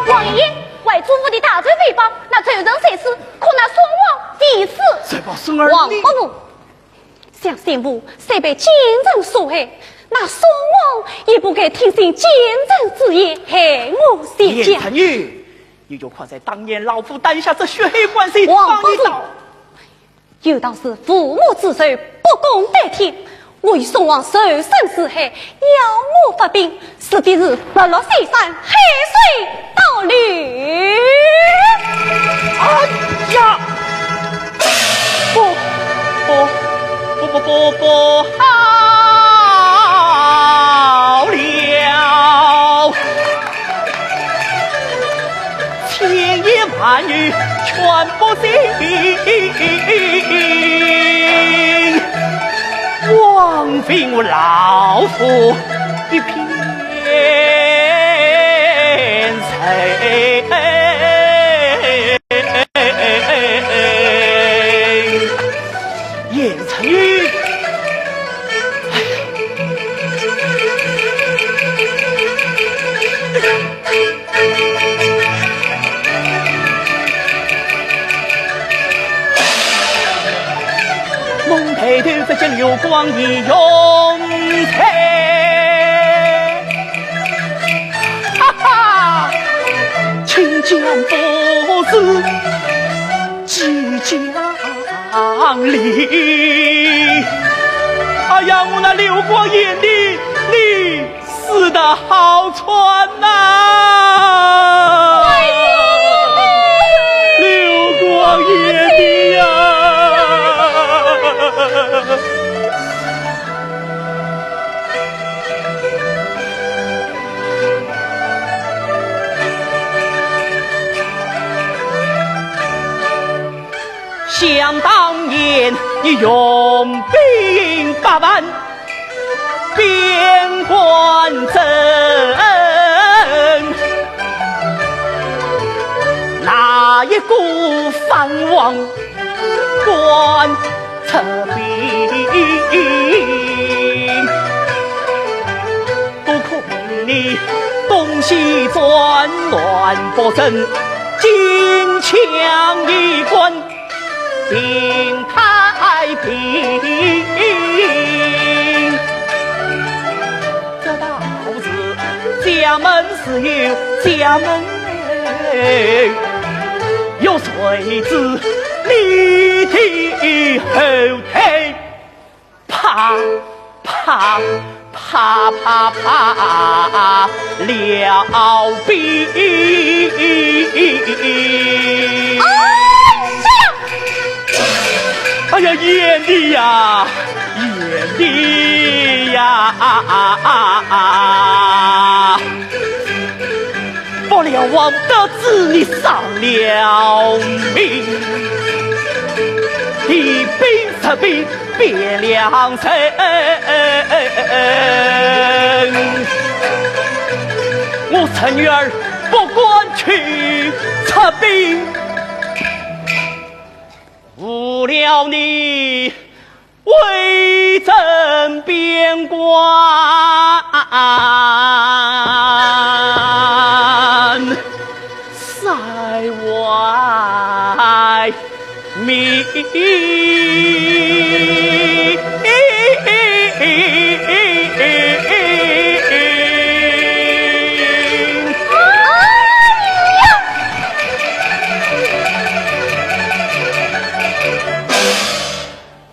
王爷，外祖父的大罪诽谤，那罪人谁是？可那宋王第此。再把孙儿王伯父，相信我，谁被奸人所害？那宋王也不该听信奸人之言，害我先言家。神女，你就快在当年老夫担下这血黑关系，王伯父帮你到。有道是父母之寿，不共戴天。我与宋王受生死害，妖魔发兵，死的是不落西山，海水倒流。哎呀！不好了！千言万语全不信，枉费我老夫一片才。言成语，蒙头头不见流光已永才，哈哈，亲将不是即将离。哎呀，我那流光眼里，你死得好穿呐！流光眼里呀！想当年，你用兵8万，边关镇，那一股藩王观测兵，为转乱不振，金枪一棍定太平。这道子家门是有家门内，有谁知立地后退，啪啪啪啪啪了兵。哎呀，眼的呀，眼的呀！不了王得知你丧了命，一兵策兵别良辰。我侄女儿不管去策兵，误了你为朕边关塞外民。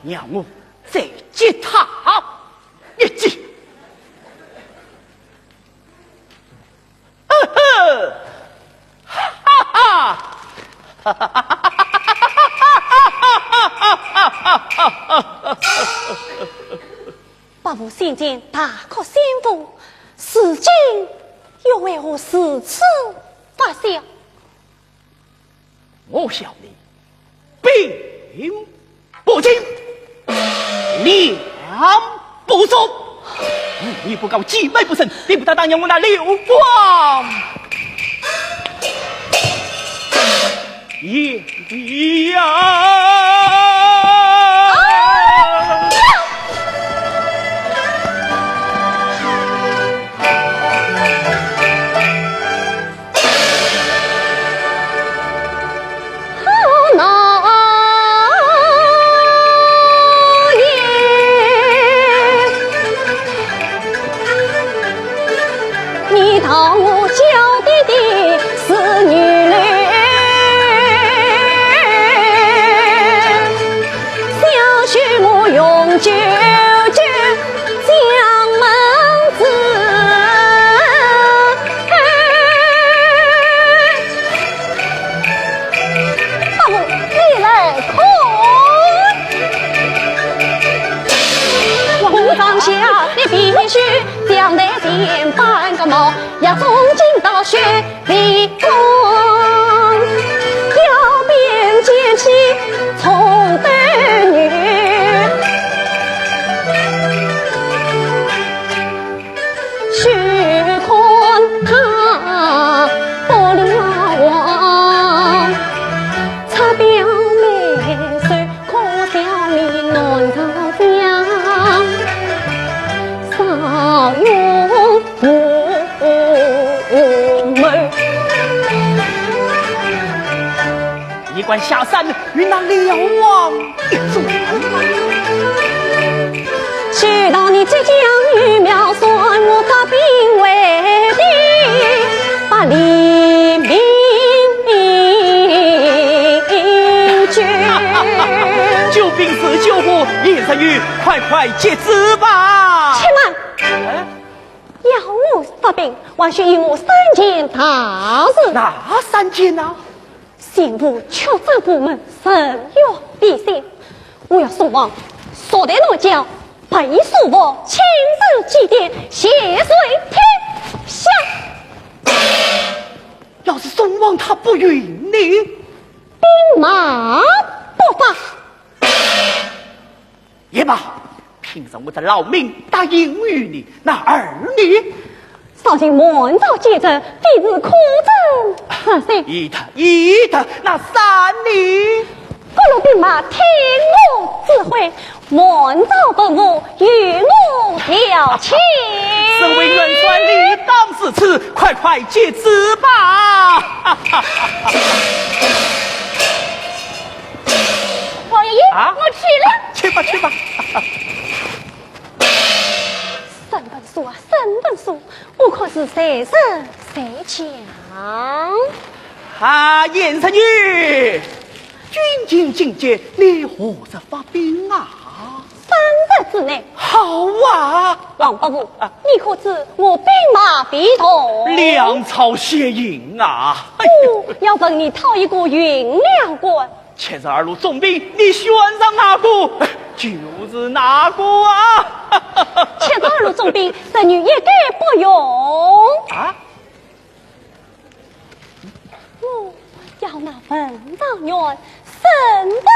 让我再接他一记。百无心间大可先锋，如今又为何如此发笑？我晓得，兵不进，粮不足，你不告鸡妹不成，你不他当年我那刘光也呀。要从今到雪里关，要便捡起从斗女，许看他不了王，擦表面水，可笑你难逃江，少用一管下山与那辽王一组，知道你即将与苗算，我发兵为敌，把黎明军。救兵死救火，一人雨，快接旨吧！且慢，要我发兵，还需有我3件大事。哪3件呢？刑部确诊部门神药必现，我要送往所带诺教裴叔伯亲自祭奠，谢水天下。要是送往他不允你，兵马不发。也罢，凭什么我的老命答应于你？那儿女少卿满朝接着，必是苦争。一的，那3女各路兵马听我指挥，满招本部与我调遣。身为元帅，理当是此，快快接旨吧！王爷爷，啊我去了。去吧去吧。身本书啊，身本书，我可是谁胜谁强？啊，严神女，军情境界，你何日发兵啊3日之内。好啊，王伯母，你可知我兵马必同？粮草血营啊！要问你讨一个运粮官。前日2路重兵，你选上哪个？就是哪个啊？前日2路重兵，神女一概不用。啊？我要那文章院身本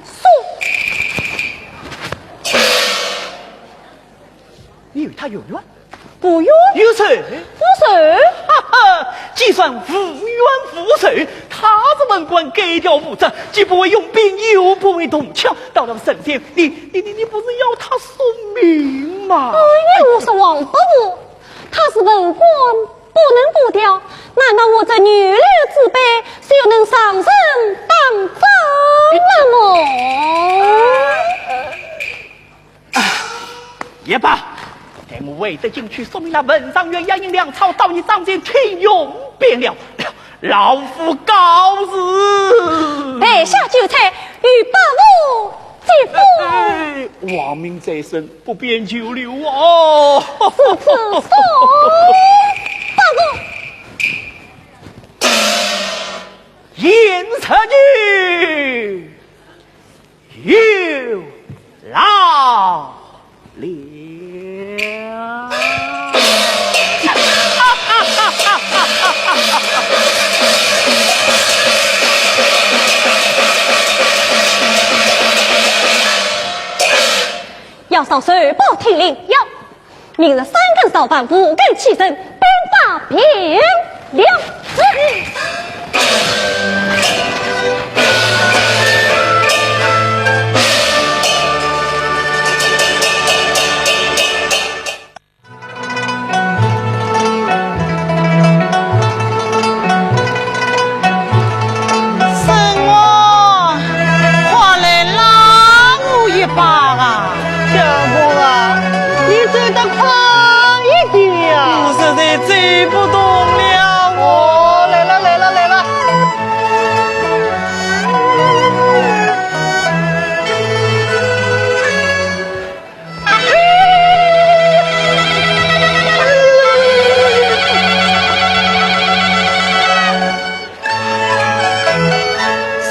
书。你以为他有冤？不用。有仇？不是。哈哈，既算无冤无仇，他是文官改调无责，既不会用兵，又不会动枪，到了圣天，你不是要他送命吗？哎呀，我是王伯母，他是文官，不能不调。难道我这女流之辈就能上身当丈了么？也罢，待我为得进去，说明那文章院押引粮草到你帐前听用便了。老夫告辞。备下酒菜，与伯母接风。亡命在身，不便久留哦。是此说，伯母。严城女有劳了。要上水报听令，要明日3更早饭，5更起身，兵法平了。追不动了，哦，来了。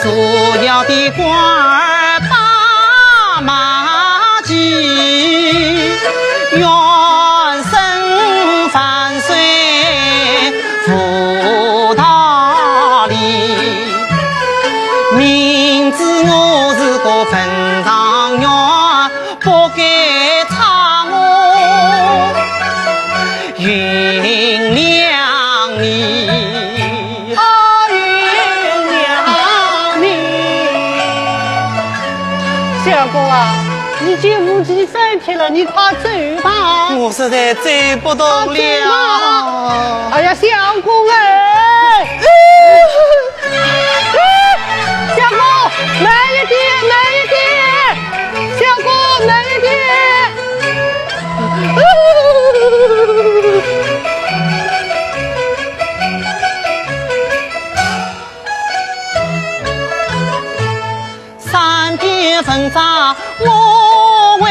塑料的官儿把马骑，原身反水福大利，明知我是个分堂员，不该差我云两里。相公啊，你这无极3天了，你快走吧。我实在走不动了。哎呀，相公哎！相公，慢一点！相公，慢一点！3天分扎我为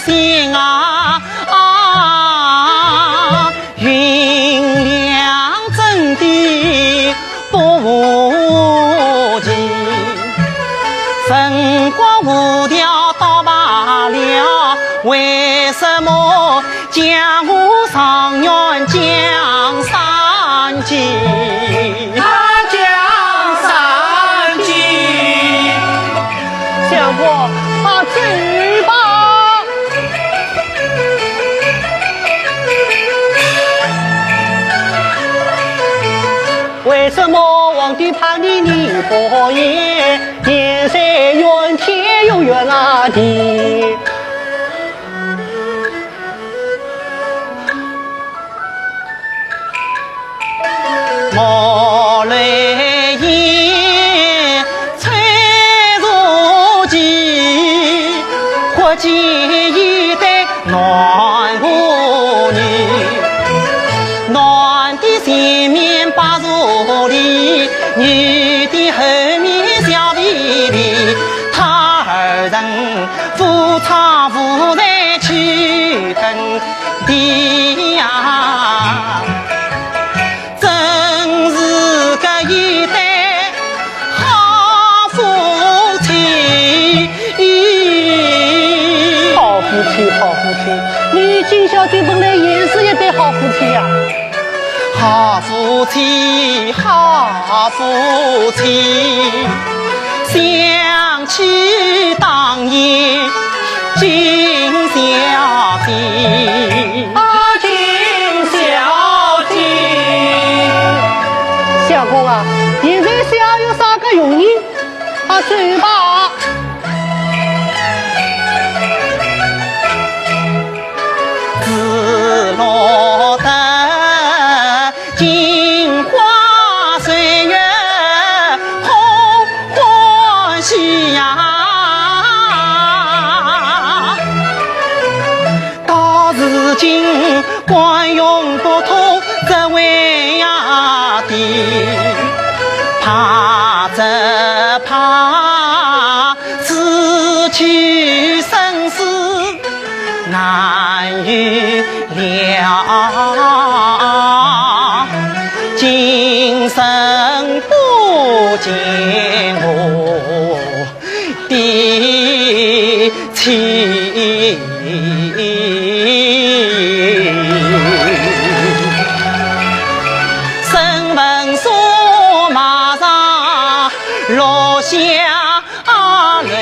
心啊！云亮真的不无情，神光无条到罢了，为什么将我上元江山记？相公，他走吧。为什么皇帝怕你不言？年少月那地。莫泪眼催如鸡，或见一对暖妇女，男的前面把如里，女的后面小鼻里，他二人夫唱妇在去耕地呀。一对好夫妻，好夫妻，好夫妻，你金小姐本来也是一对好夫妻呀、好夫妻，好夫妻，想起当年金小姐。金小姐，小公啊，现在想有啥个用意？走吧。自落得金花岁月红欢喜呀，到如今官用不通，这为呀的怕着怕此去生死难预料，今生不见我的妻。身闻说马上落下泪，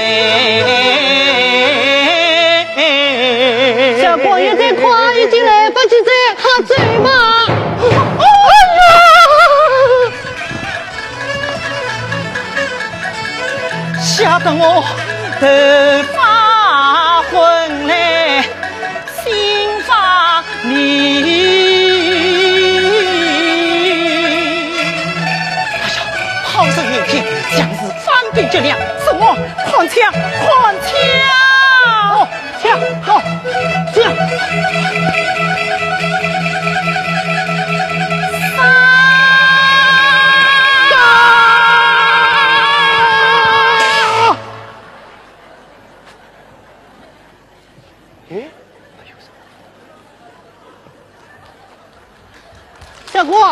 小公爷在快已经来不及再喝醉吗？吓得我头发昏来，心发迷。哎呀，炮声连天，像是翻兵劫粮，是我换枪，换枪！哦，枪，好，枪。小姑，哎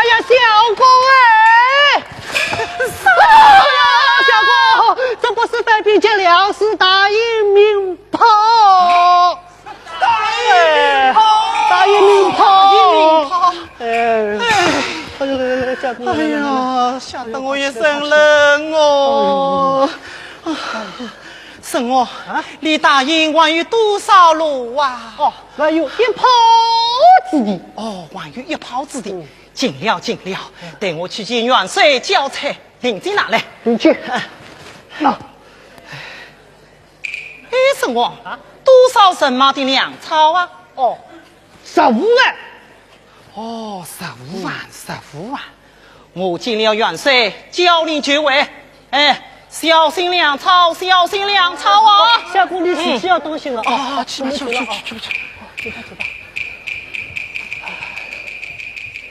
呀，小姑哎！哎呀，小姑，这不是带兵劫粮，是大英鸣炮！大英鸣炮！小姑，哎呀，吓得我一身冷哦！婶我离大营还有多少路啊？哦，还有一炮之地。哦，还有一炮之地，尽了尽了。带我去见元帅交差，领进拿来。你去。啊，哎，婶我多少神马的粮草啊？哦，15万。哦，15万，15万。我见了元帅，叫你就位。哎。小心粮草，小心粮草啊！小姑，你自己要当心了啊！去吧，去吧。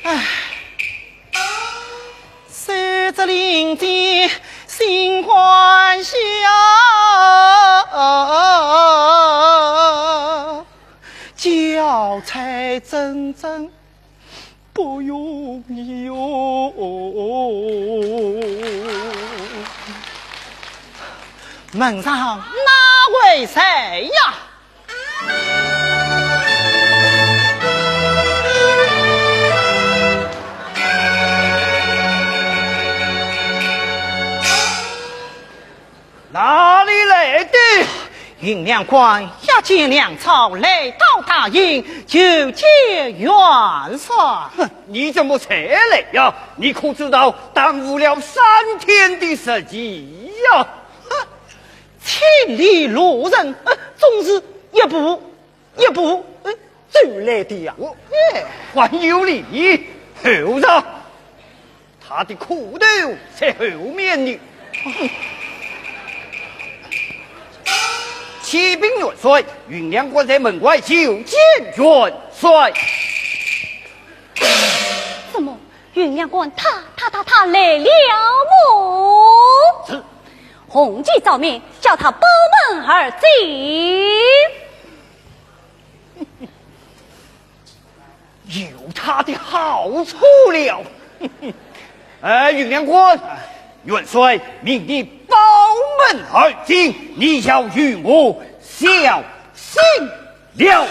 哎，守着林间心欢喜啊！交差真真不容易哟。门上哪位谁呀？哪里来的？云良官一见粮草来到大营，就见元帅。哼，你怎么才来呀？你可知道耽误了3天的时间呀？千里路人，总是一步走来的呀。还有你后头，他的裤头在后面呢。启禀元帅，云阳关在门外求见元帅。怎么云阳关他来了么？是。红旗照面，叫他包门而进。有他的好处了。云阳关，元帅命你包门而进，你要与我小心了。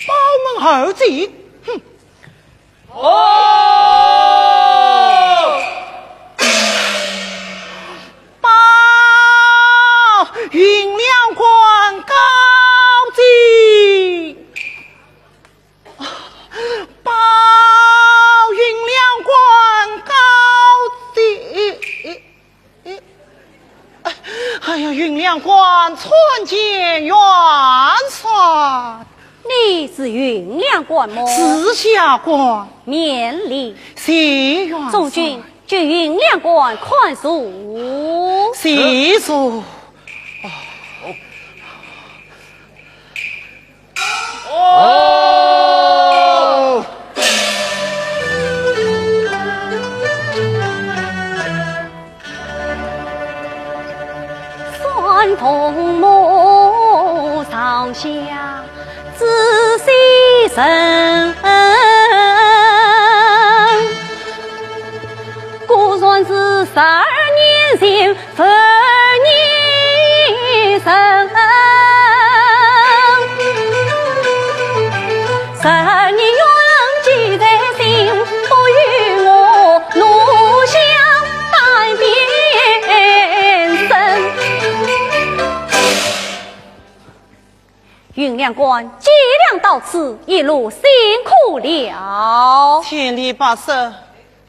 包门而进。报云亮关高进，报云亮关高进。哎呀，云亮关参见元帅。你是云阳关么？是下官，免礼。谢元帅。众军去云阳关宽恕。谢主。三同谋上下仔细审，估算是12年前分你生，12年缘记在心，不与我怒相待变身。云亮关计量到此，一路辛苦了。千里跋涉，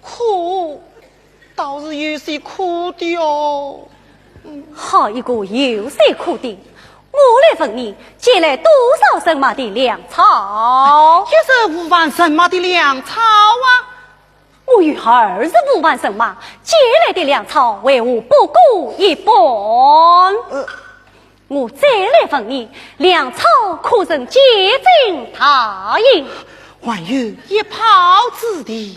苦倒是有些苦的哦。好一个有些苦的！我来问你，借来多少神马的粮草？15万神马的粮草啊！我有25万神马，借来的粮草为我不顾一半。我再来问你，粮草可曾竭尽他应？还有一炮之地，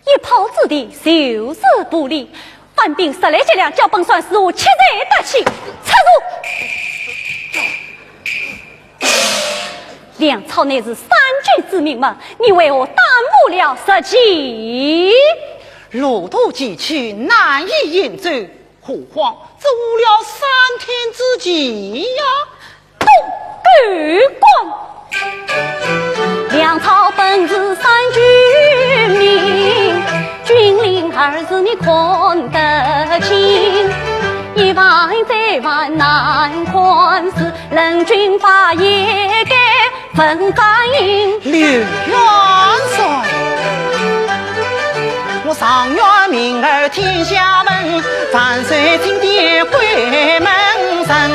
一炮之地就是不利。犯兵10来斤粮，叫本算是我切在得起。插住！粮草乃是三军之命嘛，你为我耽误了时机。路途崎岖，难以行走，何况这无了3天之计呀！东关，粮草本是三军命，军令儿子你看得清。1万再万难宽事，人军法也该分反应。刘元帅，我上元明儿天下闻，万岁金殿归门神，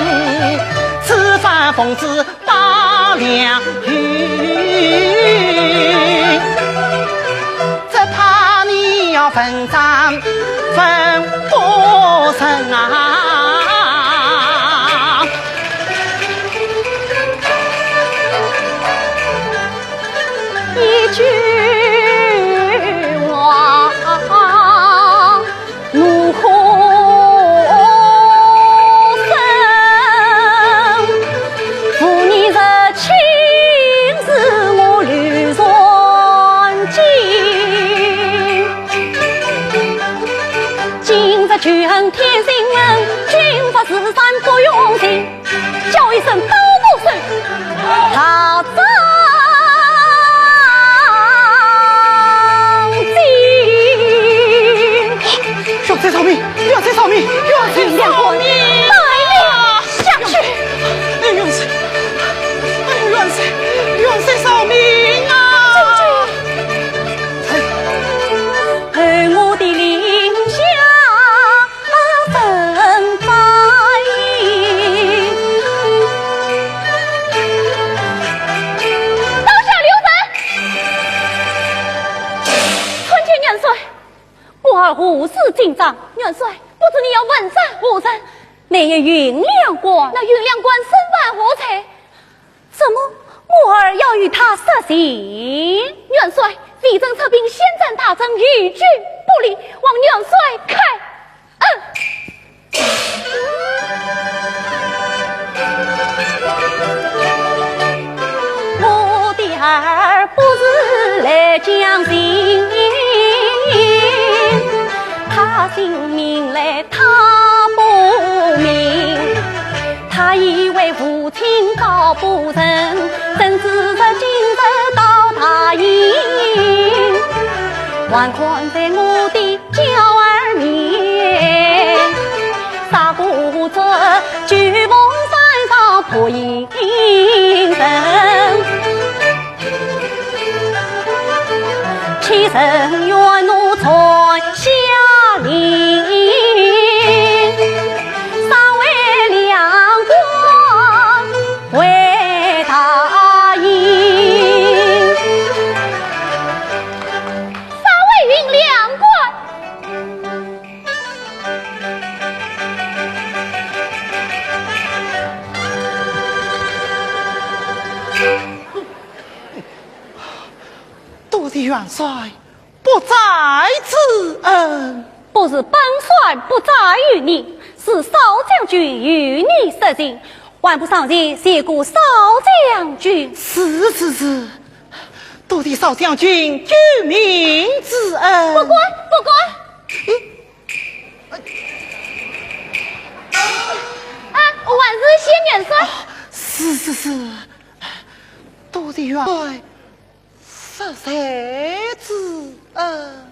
此番奉旨把粮运，只怕你要分赃分不成啊！一句话怒火生，妇女的情是我吕传经，今日举恩天心恩，如此紧张。元帅，不知你要问斩何人？那也云亮官，那云亮官身犯何才？怎么母儿要与他设行？元帅，李正策兵先战大阵，与军不利，望元帅开我的儿不是来将军，他姓名来他不明，他以为父亲高不成，怎知这今日到他营，还看在我的娇儿面，杀过这巨梦山上破营人，其身愿怒传下令，三位两官为他应，三位云两官。多谢元帅不在此恩。不是本帅不在于你，是少将军与你设计，还不上前谢过少将军。是，多谢少将军救命之恩。不管，万日谢元帅。是，多谢元帅设才之恩。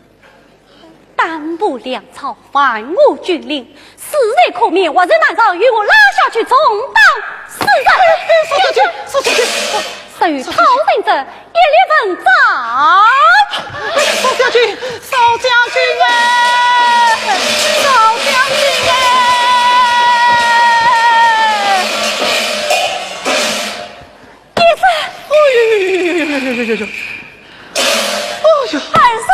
单部粮草，犯我军令，死人可免，我人难逃，与我拉下去，充当死人。少将军，至于逃生者，一律分斩。少将军哎，少将军哎！一子，哎呦！二子，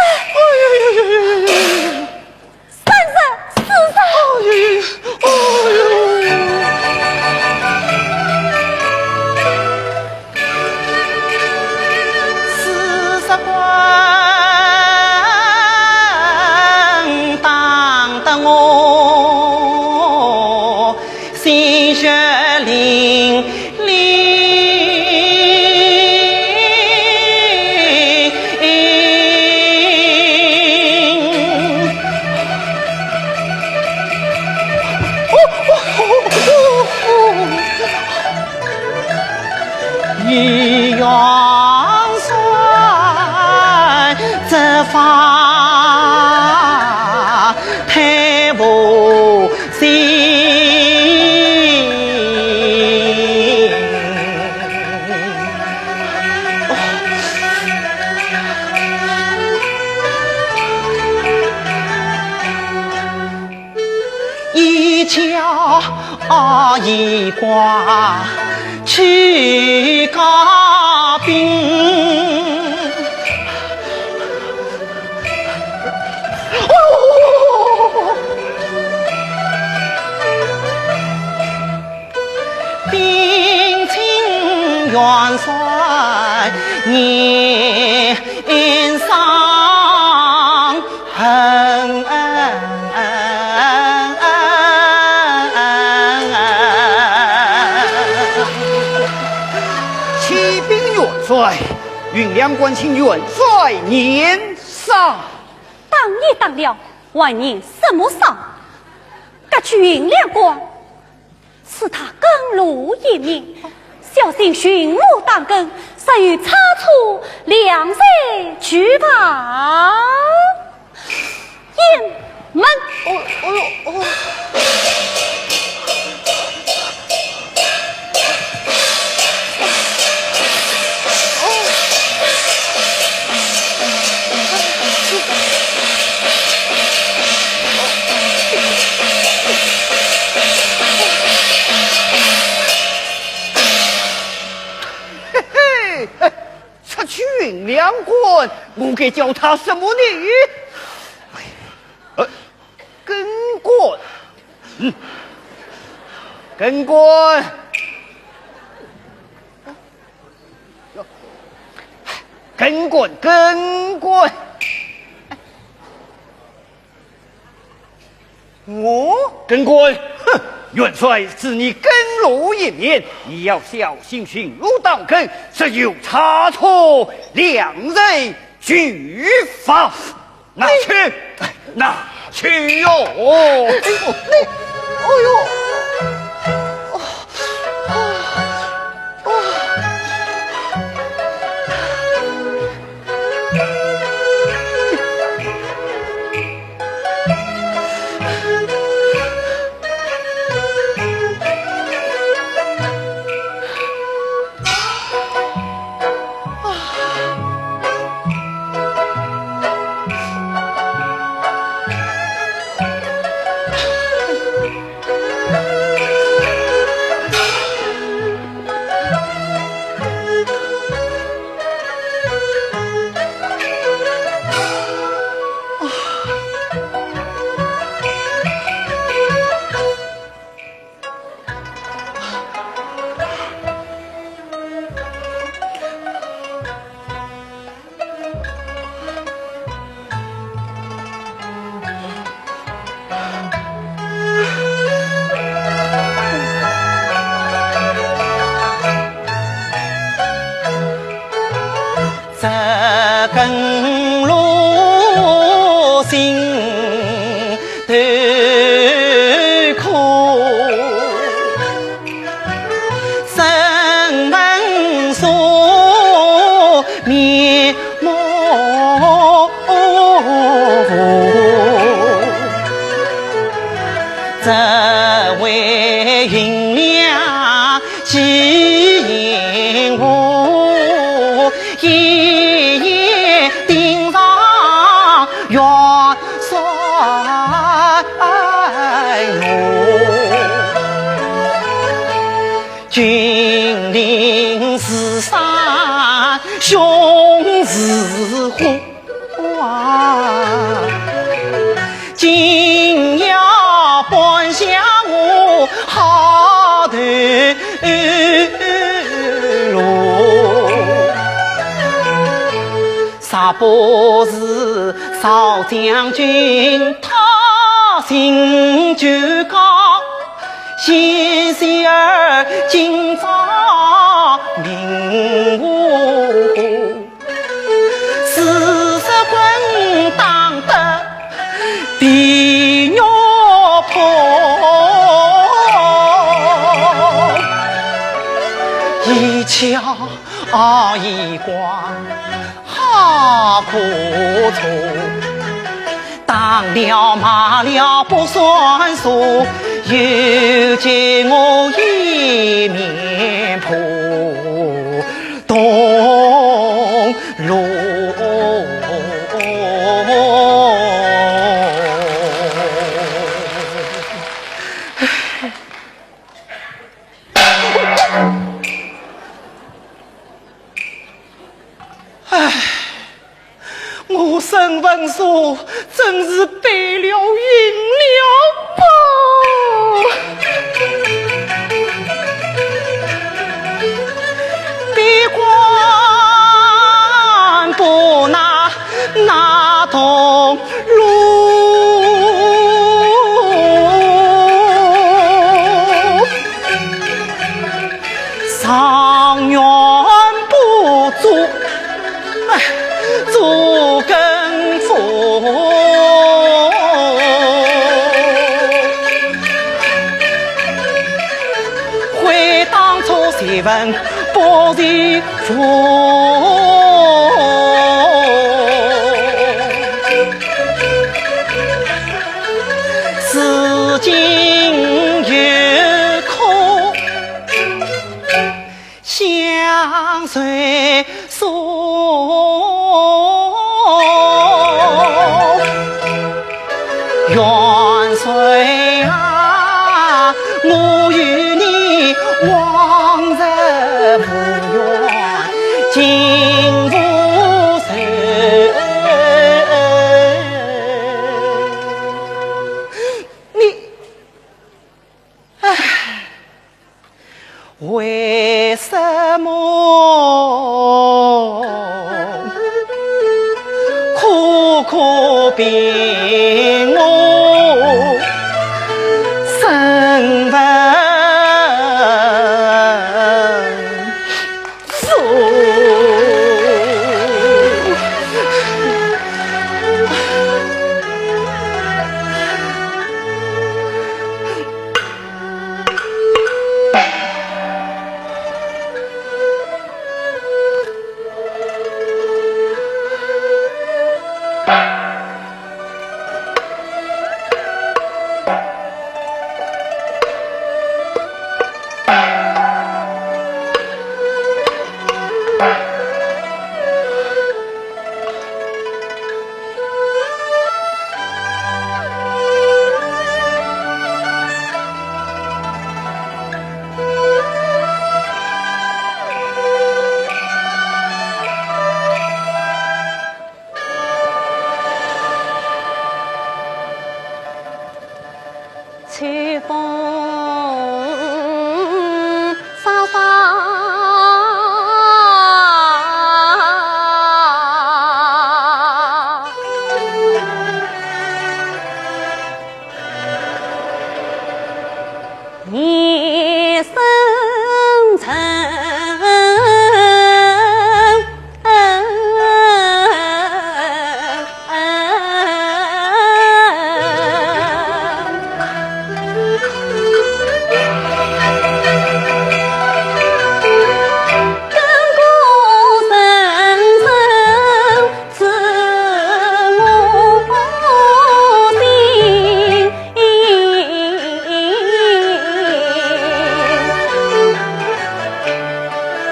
三子，四子，40关当得我心血淋漓。与元帅这法太无心，一敲一挂去告兵，兵情元帅年伤痕。帅，云亮关请元帅年上。当也当了，万年什么伤？该去云亮关，是他更路一面，小心寻路当根，甚于差错两岁去吧。雁门，这云亮关，我该叫他什么呢？跟滚，跟滚，跟滚，跟滚。我跟滚，哼！元帅是你跟路一面，你要小心进入当坑，这有差错，两人俱罚。拿去，拿去哟！哎呦！这根路心头苦，生门锁面目这位云娘几引我一夜盯上元帅我，军令是山雄是花，今要奔向我好头路，啥不是少将军他心就高，先贤儿今朝明我40棍当得地肉破，一瞧一光好苦楚，当了骂了不算数，又见我一面扑东路。唉，我身份说真是背了晕了吧，别管不那东路，上元不足做根佛，回当初谁问不是佛，至今有空相随说。元帅啊，我与你往日无怨，今无仇。为什么苦苦逼我身份数？秋风飒飒，夜深沉。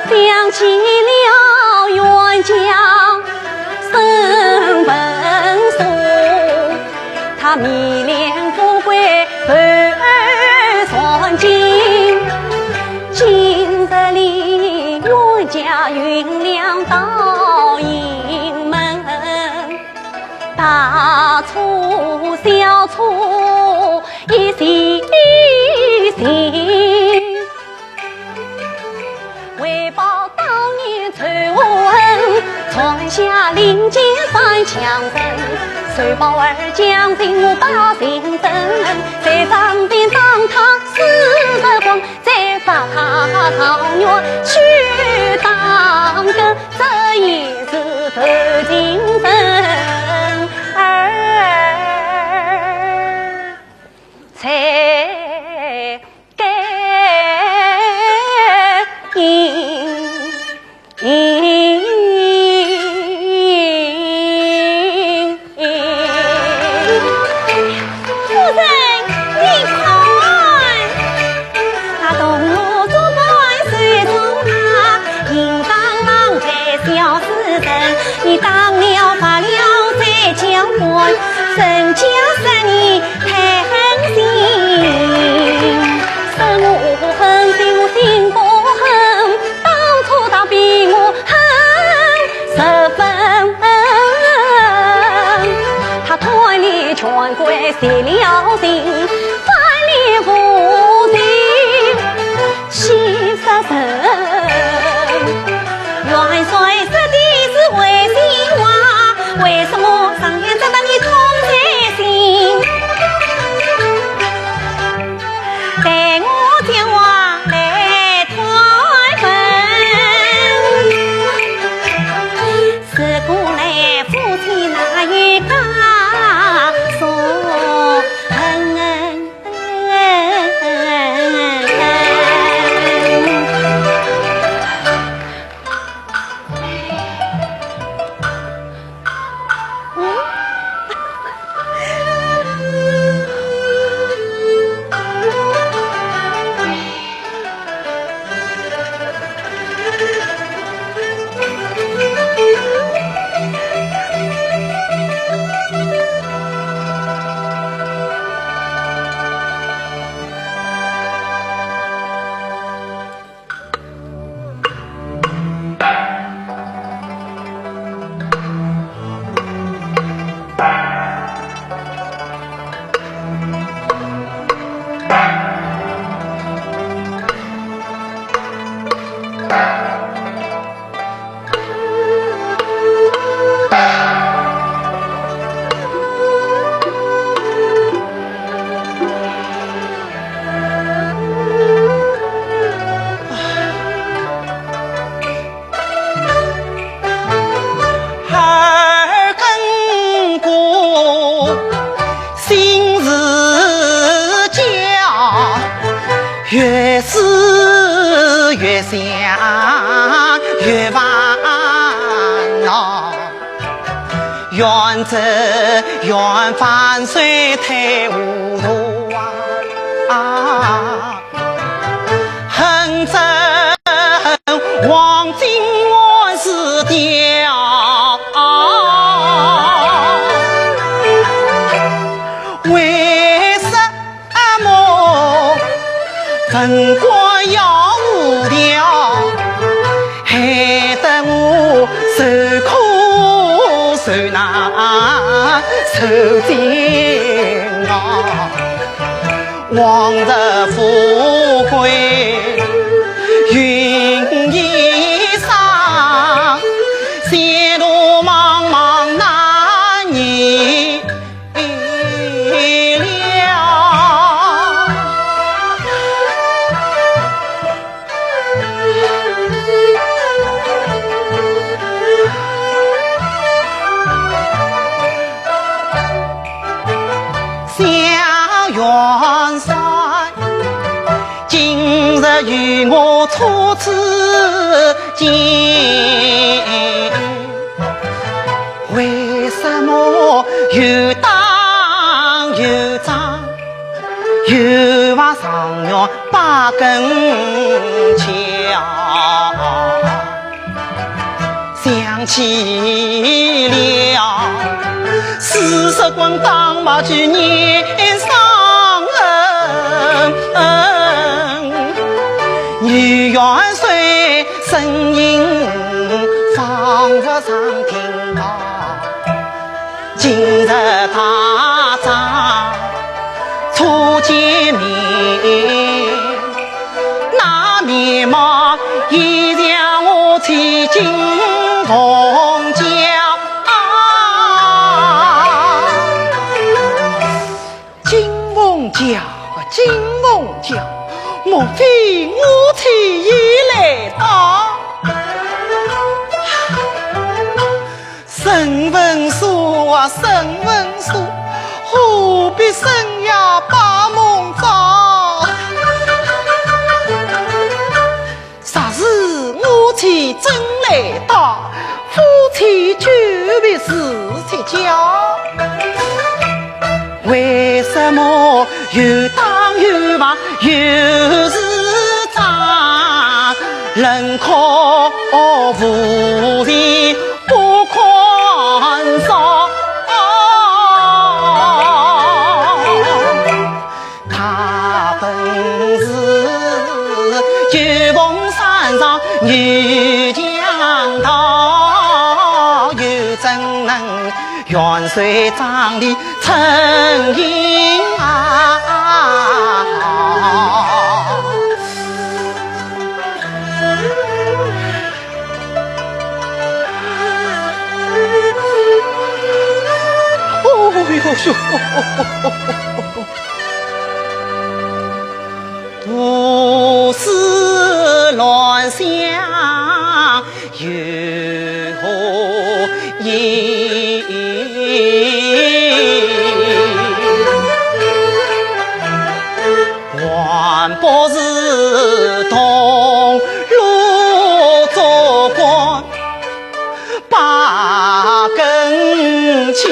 想起了远江生文书，他迷恋富贵而传经，今日里远家运粮到营门，大厨小厨一心一心。为报当年仇恨，传下临近三强人。谁报儿将军我把心生，在上边当他死得慌，再把他唐月去当个，这也是头情深儿才该你当了罢了再将官，人家生你太狠心，生我狠心我心不狠，当初他比我狠10分，他贪恋权贵泄了心，反脸无情欺杀人，元帅说的是为心话，为什么上天这么你痛在心？越思越想越烦恼，愿走愿反水太糊涂啊！恨憎黄金万世掉，为什么分官要无调，害得我受苦受难受煎熬，往日富贵云衣裳，前路茫茫难预料。下元帅，今日与我初次见，为什么又打又仗，又把上元把根桥？想起了40棍当马去年伤恩，女元帅声音仿佛上听到，今日大仗初见面，那面貌已让我起惊同叫。金凤娇，莫非我妻已来到？神文书啊，神文书，何必深夜把梦找？啥时我妻真来到，夫妻久别事情交。为什么又打又骂又是仗，人可无理不宽恕？他本是九峰山上女强盗，又怎能元帅帐里沉吟啊！哦哟，胡思乱想有何意？还不是同路做官把根桥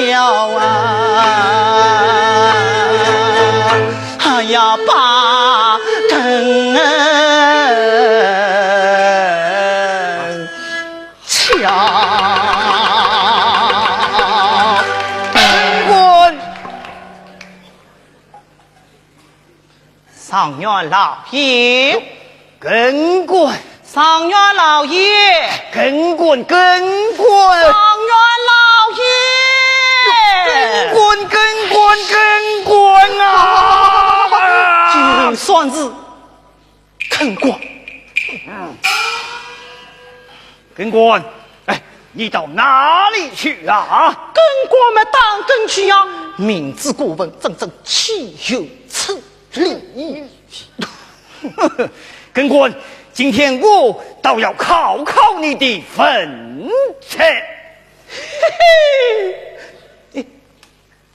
啊！哎呀，把根桥。上元老爷，跟官，上元老爷，跟官，跟官，上元老爷，跟官啊！ ，就算是跟官，根官，哎，你到哪里去啊？跟我们当跟去呀！明知故问，真正岂有此理！根官，今天我倒要考考你的分寸。嘿嘿，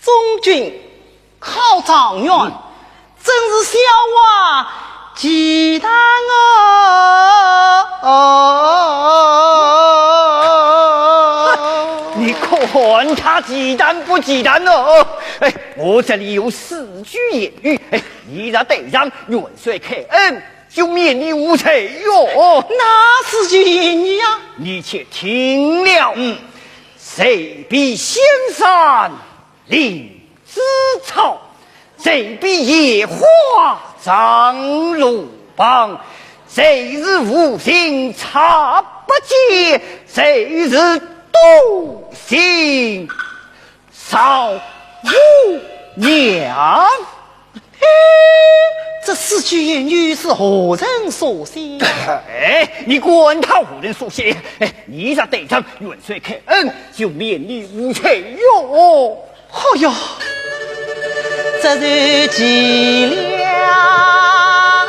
中军考状元，真是小娃忌惮哦！你看他忌惮不忌惮哦？哎，我这里有4句言语，哎，你让队长元帅开恩，就免你无罪哟。哪4句言语呀？你且听了。谁比仙山林子草？谁比野花张鲁邦？谁是无心插不接？谁是独行少无娘？这4句言语是何人所写？哎，你管他何人所写？哎，你让队长元帅开恩，就免你无罪哟。哎呀，这是计了啊！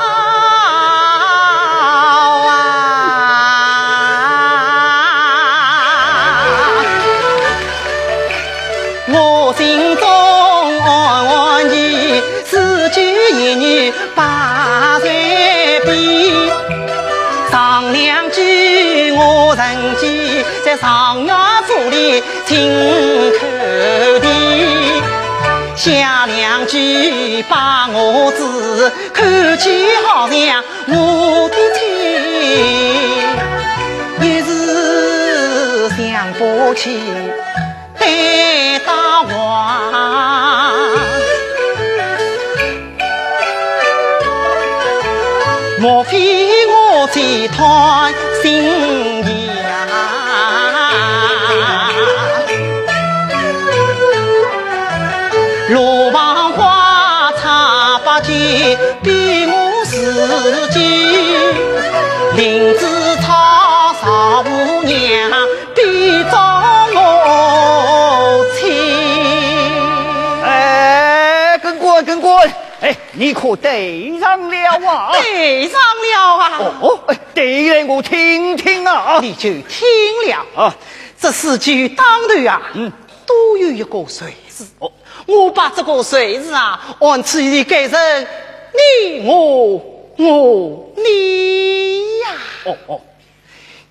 我心中暗暗的4句言语把随笔，上2句我曾记，在上月府里亲口的，下2句把我知，看起好像我的亲，一时想不起对答话。莫非我这团心意罗网花插8句，比我4句；林子草15娘，比照我亲。哎，跟官，哎，你可对上了啊？对上了啊！哦，哎，对来我听听啊！你就听了啊，这4句当头啊，都有一个水字。哦，我把这个水字啊，按次序改成你呀。哦，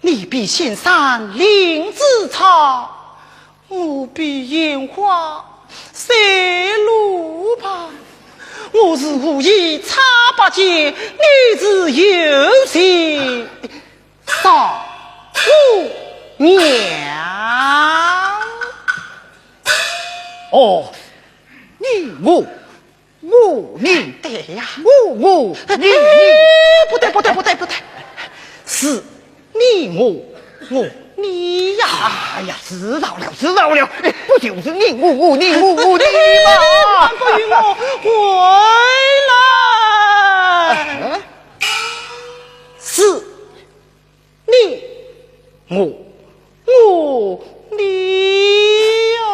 你比仙山林子草，我比烟花山路旁。我是无意插8句，你是有心少无娘。哦，你对呀，你，不对，是你你呀！哎呀，知道了，哎，不就是你嘛？不与我回来，是你你哟！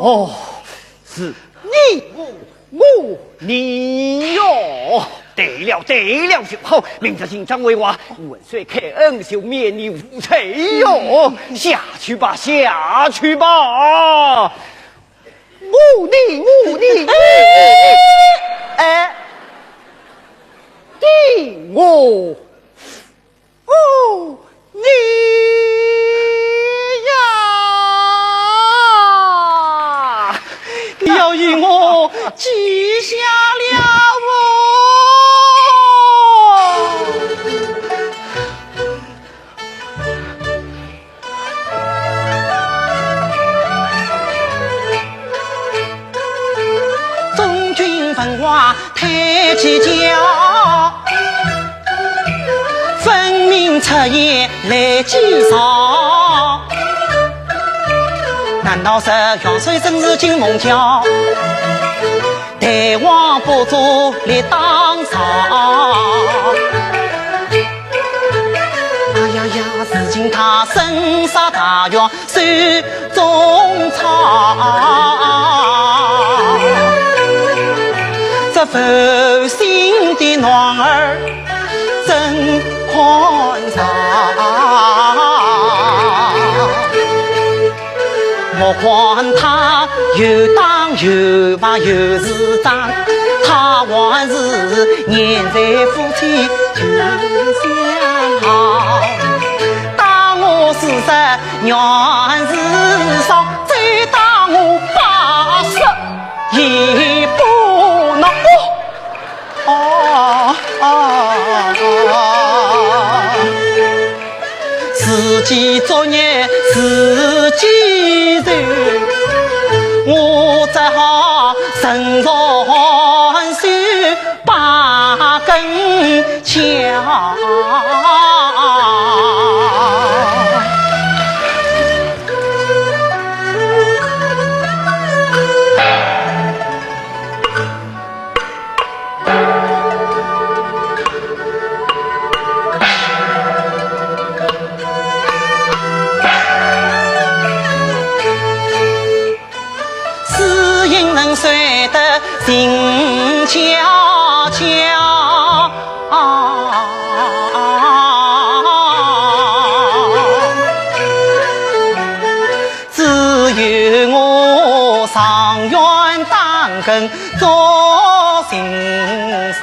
哦，是你哟！对了就好，明着紧张为娃，文水开恩就免你无罪哟！下去吧！你，哎，你呀！你要与我记下了中军文化太计较，分明出言来介绍。难道是元帅真是金梦桥？大王不做来当朝，请他生杀大权手中操。这负心的男儿真宽敞，莫管他又当又怕又是长，他还是年在夫妻就相好。当我40娘是少，再当我80也不能。自己作孽自己受，我只好承受8根桥。睡得静悄悄，只有我上院当根做行商。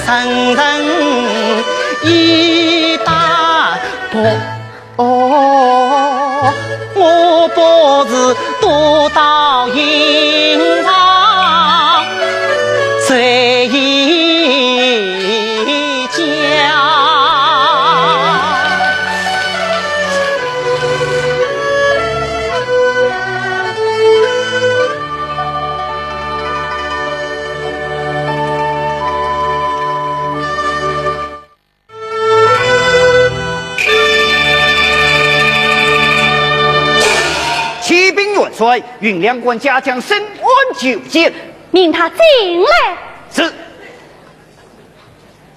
人人一大波，我不是多到银行睡一觉。帅运两官家将审案就见，命他进来。是。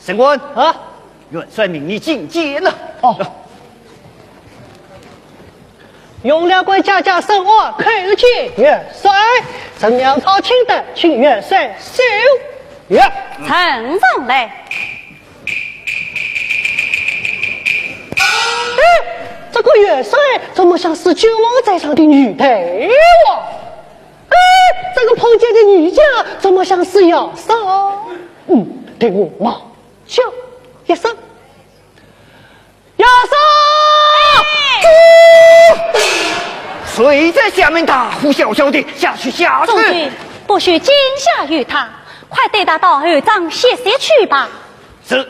审官啊，元帅命你进见了。哦。用两官家将审案，口见元帅。陈粮草请的，请元帅收约。呈上来。这个元帅怎么像是酒王在上的女头啊？这个碰见的女将怎么像是亚嫂？对我马叫一声，亚嫂！谁在下面大呼小叫的？下去下去！众军不许惊吓于他，快带他到二帐歇息去吧。是。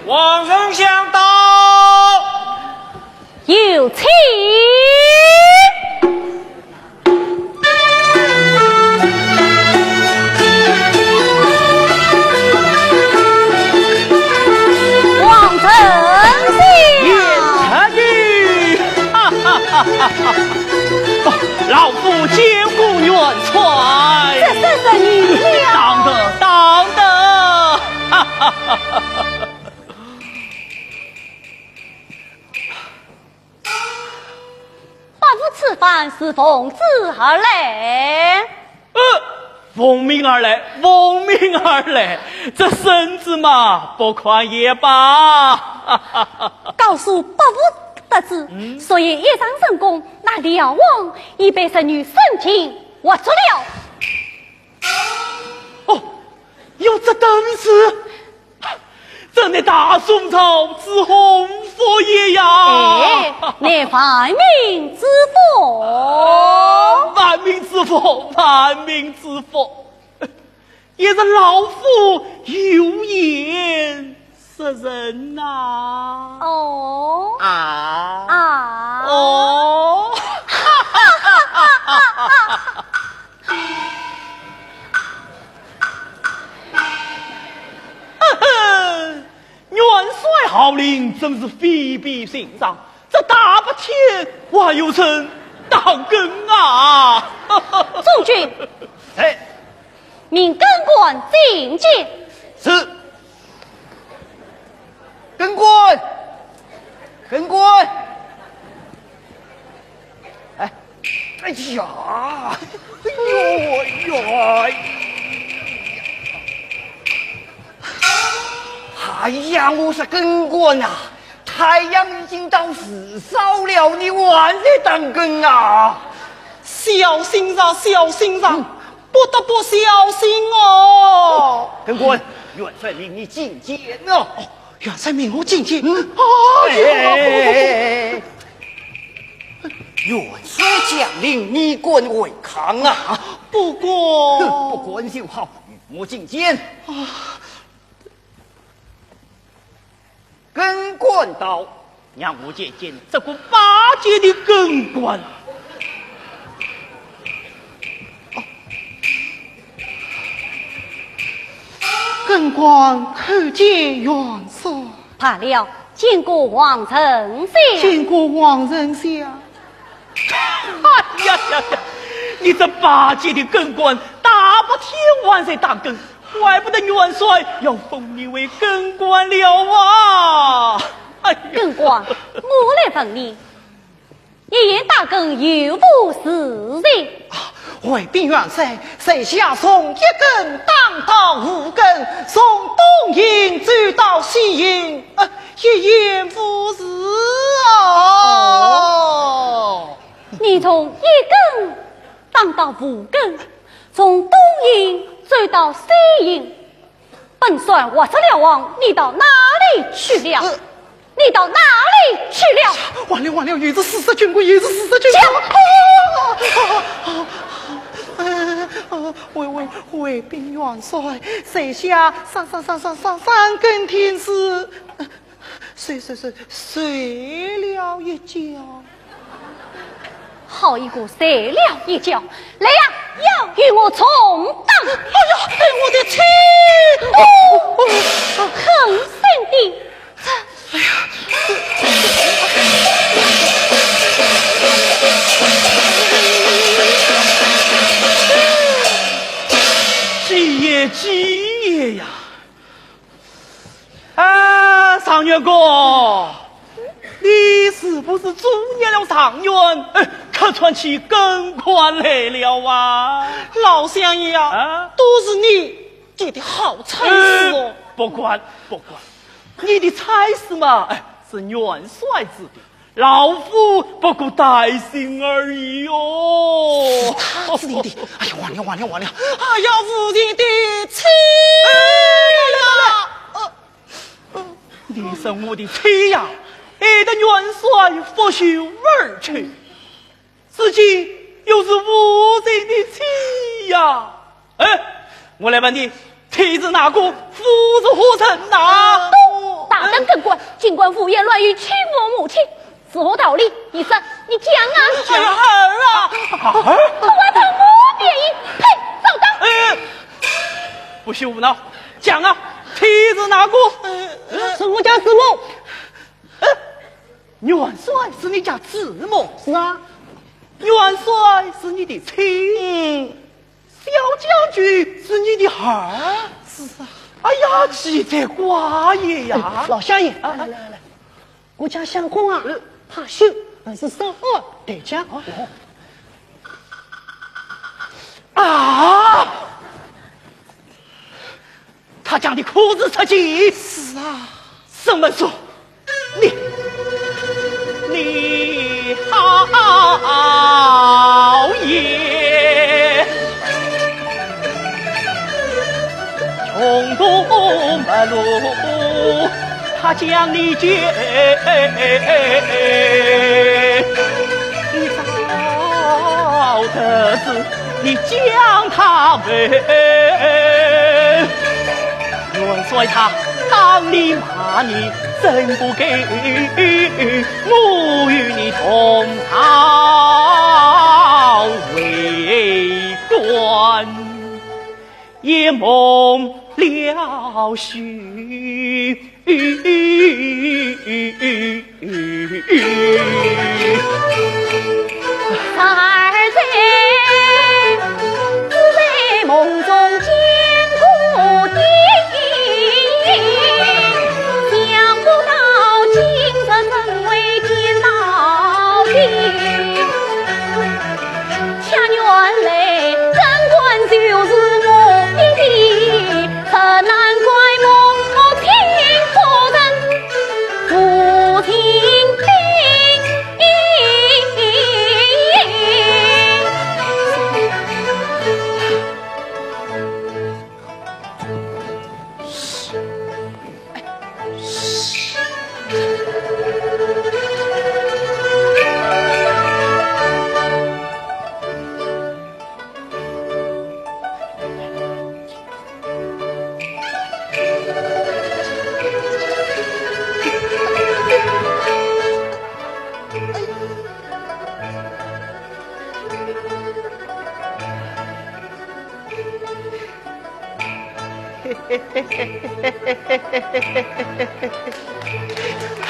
王丞相到，有请。王丞相，下去！哈哈哈哈哈！老夫见过元帅，这真是你了。当得，当得！哈哈哈哈！此番是奉旨而来，奉命而来，奉命而来，这身子嘛，不宽也罢。告诉伯父得知，所以一上神宫，那辽王已被神女圣经握住了。哦，有这等事，这乃大宋朝之红佛爷呀！乃万民之佛，万民之佛，万民之佛，也是老夫有眼识人呐！哦啊啊哦！真是非比寻常，这大白天还有人当更啊！诸君，哎，命根官觐见。是。根官，根官。哎，哎呀，哎呦哎呦！哎呀，我说根官啊，太阳已经到日烧了，你还在当更啊？小心上，小心上，不得不小心哦！根官，元帅命你觐见哦。元帅命我觐见。哎，元帅将领，你滚为康啊！不过，不管就好，与我觐见。根官道，让我见见这个八戒的根官。根官叩见元帅。怕了，见过王丞相。见过王丞相。哎呀呀呀！你这八戒的根官，大白天晚上当更，怪不得元帅要封你为根官了啊！哎呀，根官，我来问你，一言大更又不是人。回禀元帅，谁下从一根当到五根，从东营走到西营，一言不是哦。你从一根当到五根，从东营走到西营，本帅我出了王，你到哪里去了？你到哪里去了？完了完了，又是四十军官，又是四十军官！回禀元帅，谁下三更天时，睡了一觉。好一个睡了一觉！来呀，要与我重当！哎呀，我的天！狠心的！哎呀！几爷呀！常元哥，你是不是中年了常元？可传起根官来了啊！老乡爷啊，都是你记的好差事哦！不管，你的差事嘛，是元帅之的。老夫不过带薪而已哟。他是你的，哎呀，完了！哎呀，夫人的妻呀！你是我的妻呀，爱得元帅拂袖而去，自己又是无人的妻呀！我来问你，妻子哪个，夫子何曾哪？大胆根官，尽管胡言乱语欺负我母亲。是何道理？你讲啊！哎呀，儿啊！我同母别意，呸！走当！不许胡闹！讲啊！妻子哪个？是我家子母。元帅是你家子母？是啊。元帅是你的妻。小将军是你的儿。是啊。哎呀，奇才怪也呀！老乡爷，来，我家相公啊。怕羞，是少二得家。他将你裤子扯起。是啊。什么说？你好也，穷途末路。他将你接，你早得知，你将他为元帅他当你骂你，怎不给我与你同朝为官？也蒙了许。儿在只在梦中见过爹，想不到今生成为见到底。恰原来贞观就是我的弟，这难怪我亲夫人父亲病。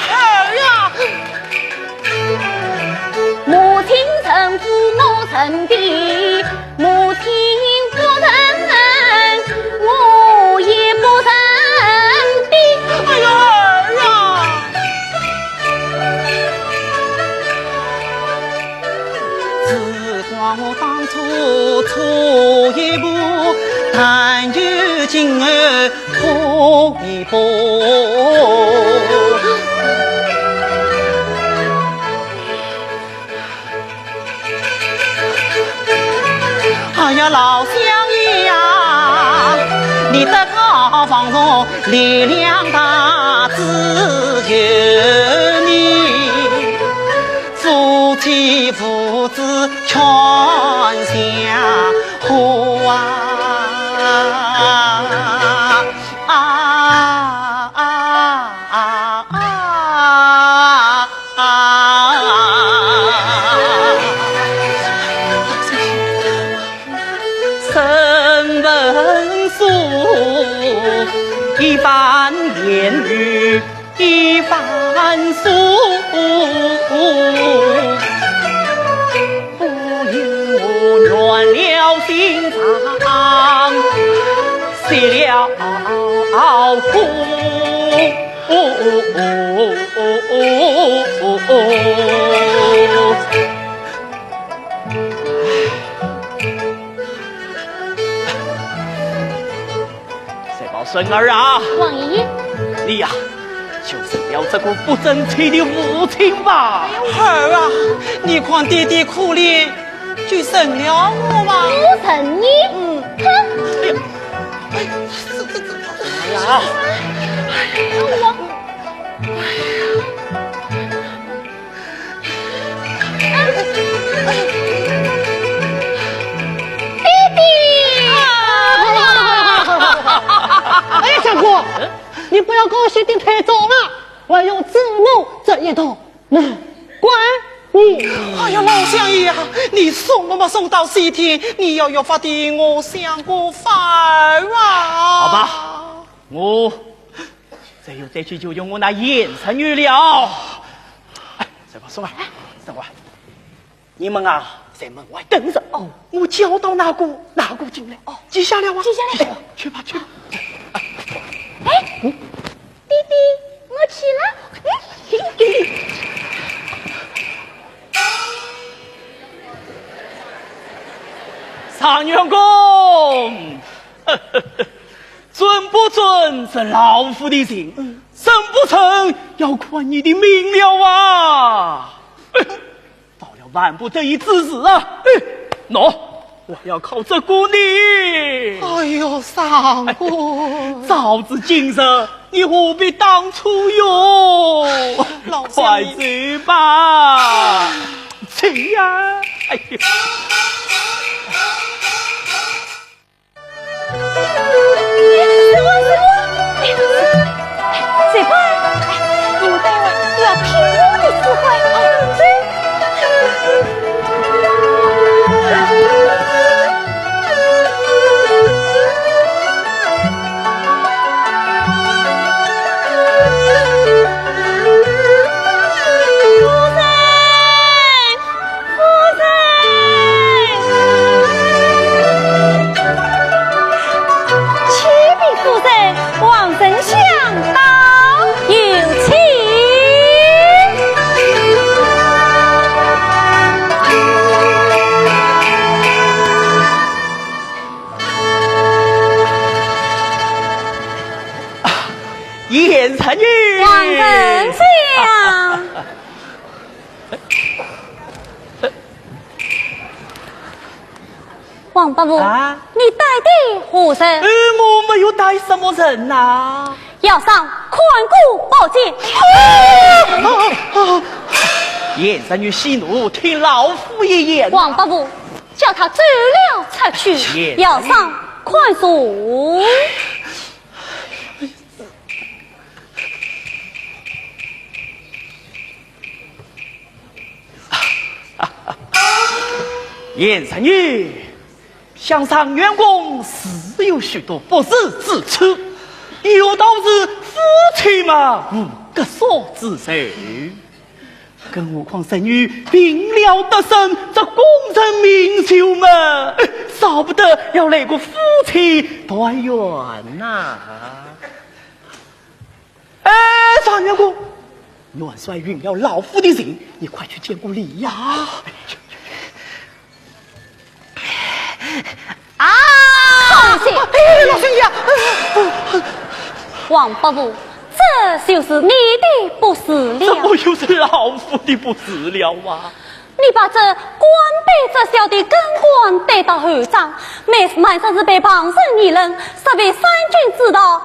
儿啊！母亲曾父我曾弟，母亲不曾我也不曾弟。哎呀，儿啊！只怪我当初错一步，但愿今儿错一步。哎呀，老乡爷呀，你的高房中力量大，只求你夫妻父子全下好身文书，一番言语一番书，不由我乱了心肠，泄了苦。孙儿啊，王爷爷，你呀、就是了这个不争气的父亲吧？儿啊，你看爹爹可怜，就生了我吧。不成你，哼！哎呀，哎呀，小姑，你不要高兴的太早了，我有子母这一道，难怪你。哎呀，老乡爷啊，你送我们送到西天，你要有法的我想过法儿啊。好吧，我只有再去救救我那眼神女了。哎，这把送啊，等会儿，你们啊在门外等着哦，我叫到哪个进来哦，记下了啊，记下来。去吧去吧。哎，弟弟，我起了。常员公，准不准是老夫的情，成不成要看你的命了啊！到了万不得已之日啊，喏，我要靠这个你。哎呦，三姑，早知今日，你何必当初哟？快走吧，走呀！哎呀。谁怕？你们待会儿要听我的指挥。王伯父，啊你带的何人？我没有带什么人呐、要上宽骨宝剑。燕三女息怒，听老夫一言。王伯父，叫他走了出去，要上宽恕。燕三女，向上员工是有许多不是之处，有道是夫妻嘛，无各所之受。更何况三女病了得生，这功成名就嘛，少不得要来个夫妻团圆呐。上员工，元帅允了老夫的人，你快去见过礼呀！放心，老孙呀！王伯父，这就是你的不是这了。不就是老夫的不是了吗？你把这官卑职小的根官带到后帐，满身是被旁人议论，实为三军知道，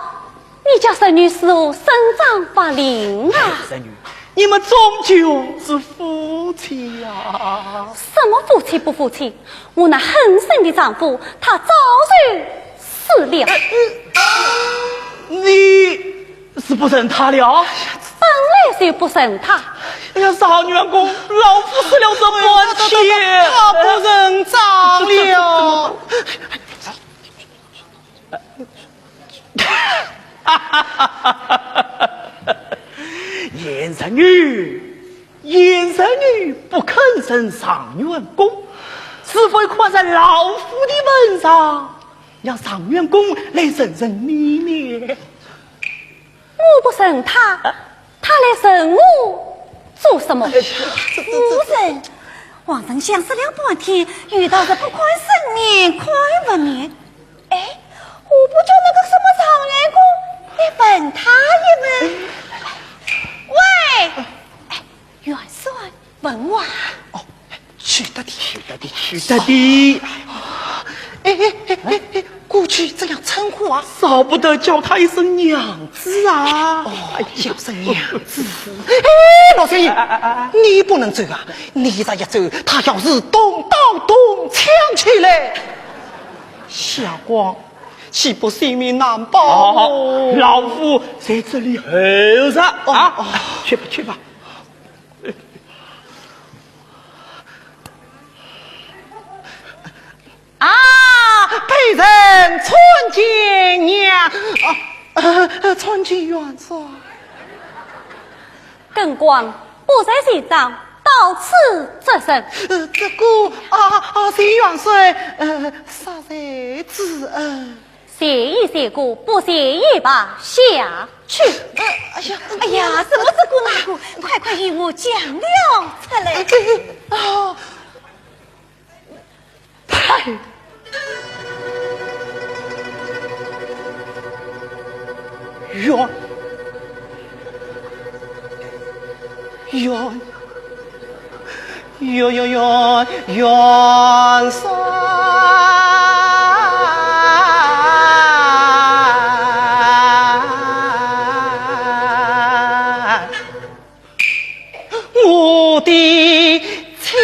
你叫孙女使我身长发灵啊！三女，你们终究是夫妻呀、什么夫妻不夫妻？我那狠心的丈夫，他早就死了。你是不认他了？本来就不认他。哎呀，少员公，老夫死了这么气，他不认账了。燕三女不肯认上元公，是否跨在老夫的门上，让上元公来认认你呢？我不认他，他来认我做什么？夫人，皇上想思了半天，遇到的不宽生面，宽不面。哎，我不就那个什么常员公，你问他一问。喂，哎，元帅问我。哦，去得的，去得的。过去这样称呼啊？少不得叫他一声娘子啊！叫声娘子。老孙爷，你不能走啊！你这一走，他要是动刀动枪起来，下官岂不性命难保？老夫在这里候着啊！去吧。陪人春节娘春节元帅，更官不在西帐，到此折身。这个谢元帅杀人之恩。谢意谢过，不谢意吧，下去。哎呀，什么这个那个，快与我讲了出来。元帅。我的妻。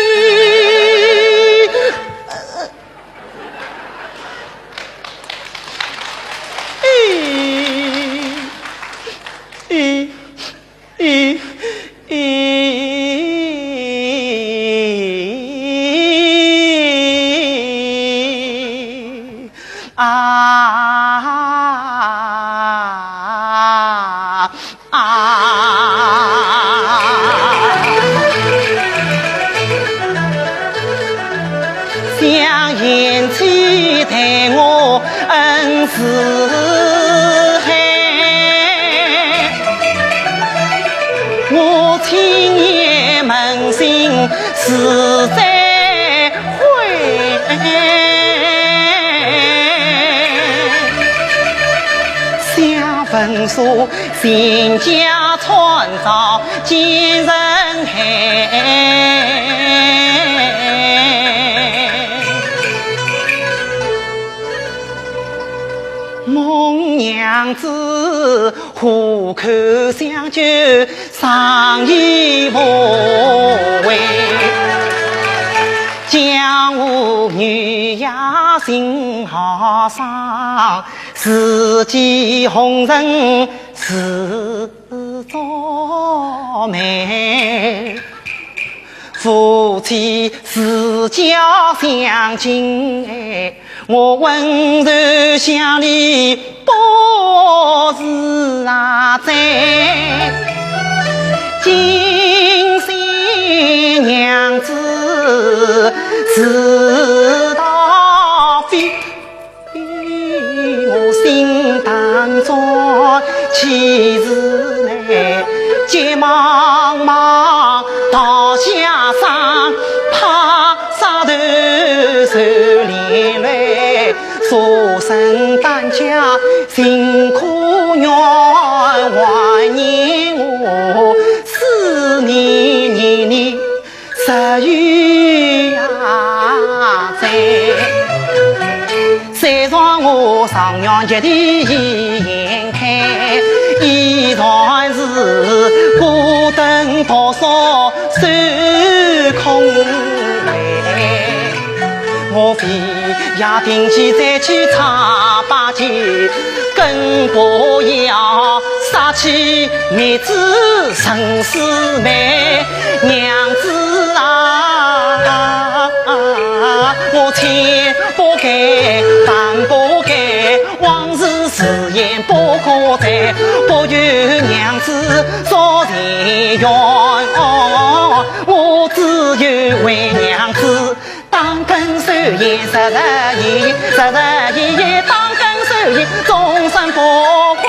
想言起待我恩慈海，我亲眼扪心实在悔。想问说新家创造几人海，娘子虎口相救，上义无畏。江湖女呀心好伤，自己红尘是作美。夫妻私交相近，我温柔乡里多是在。今夕娘子自到飞，我心当中岂是来急忙忙到下山，怕杀头受连累，所生担家辛苦冤枉你我思念年十余载。再让我上娘家的眼开，一段是孤灯多少守空来。我非也定期再去插把剑，更不要杀起妹子生死妹。娘子啊，我千不该万不该，往事誓言不可再，不由娘子遭罪冤。我只有为娘子当根受业，实实当根受业，终身不悔。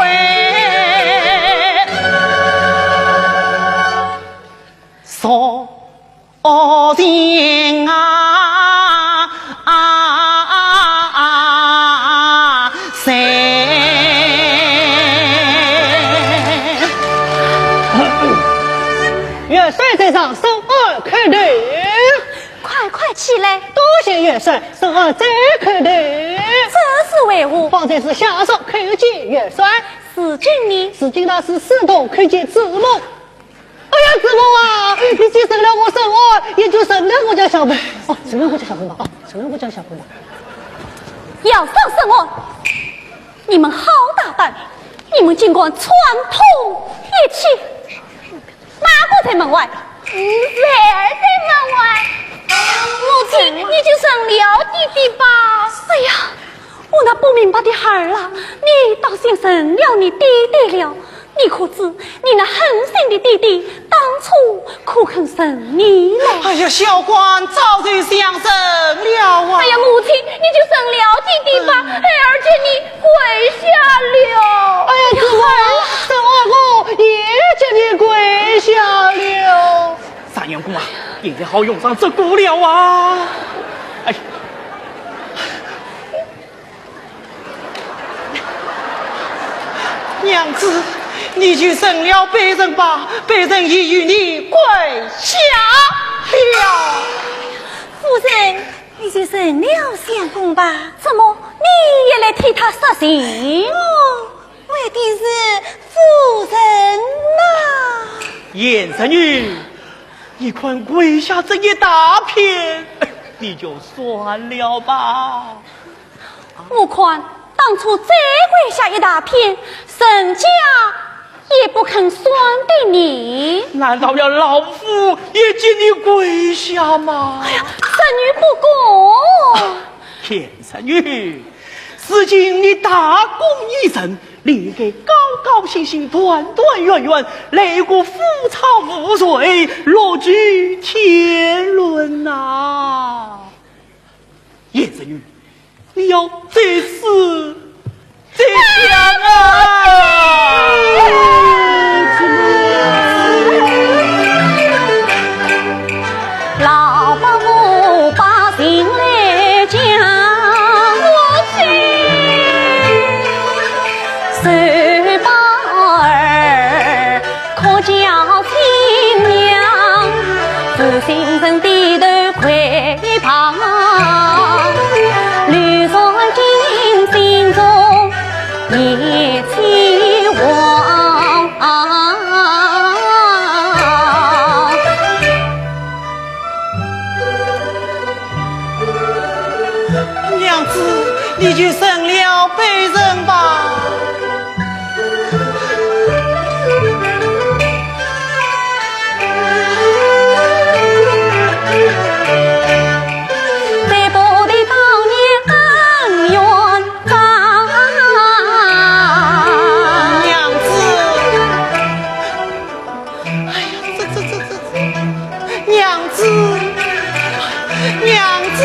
所幸元帅在上，圣二开头。快起来！多谢元帅，圣二再开头。这是为何？方才是下手看见元帅，史进呢？史进那是师徒看见子木。哎呀，子木啊，你既生了我圣二，也就生了我家小妹。哦，生了我家小妹吧？哦，生了我家小妹吧？要上圣二，你们好打扮，你们尽管串通一气。哪个在门外？儿在门外。母亲，你就生了弟弟吧。哎呀，我那不明白的孩儿啦，你倒先生了你弟弟了。你可知你那狠心的弟弟当初可肯生你了？哎呀，小官早就相生了啊！哎呀，母亲，你就生了弟弟吧，而且你跪下了。哎呀，子儿，圣二哥也叫你跪下了。三员公啊，现在好用上这股了啊！哎，娘子，你去生了别人吧，别人已与你跪下了。夫人，你就生了相公吧。怎么你也来替他杀心？为的是夫人呐。燕神女，你看跪下这一大片，你就算了吧。我看当初再跪下一大片，沈家也不肯算的你。难道要老夫也接你跪下吗？哎呀，神女不过。燕神女，如今你大功一成，理该高高兴兴、团团圆圆，来个夫唱妇随，乐居天伦呐！燕神女，你要这次这样啊！老伯母把心来讲，我心手把儿可叫亲娘，负心人低头跪旁，绿霜金心中也亲。娘子，你就生了悲人吧。再不得当年恩怨放，娘子，哎呀，娘子，娘子，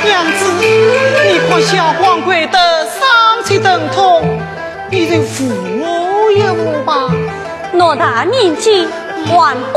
娘子，你看小黄鬼的伤气疼痛，你就扶我一扶吧。偌大年纪，还不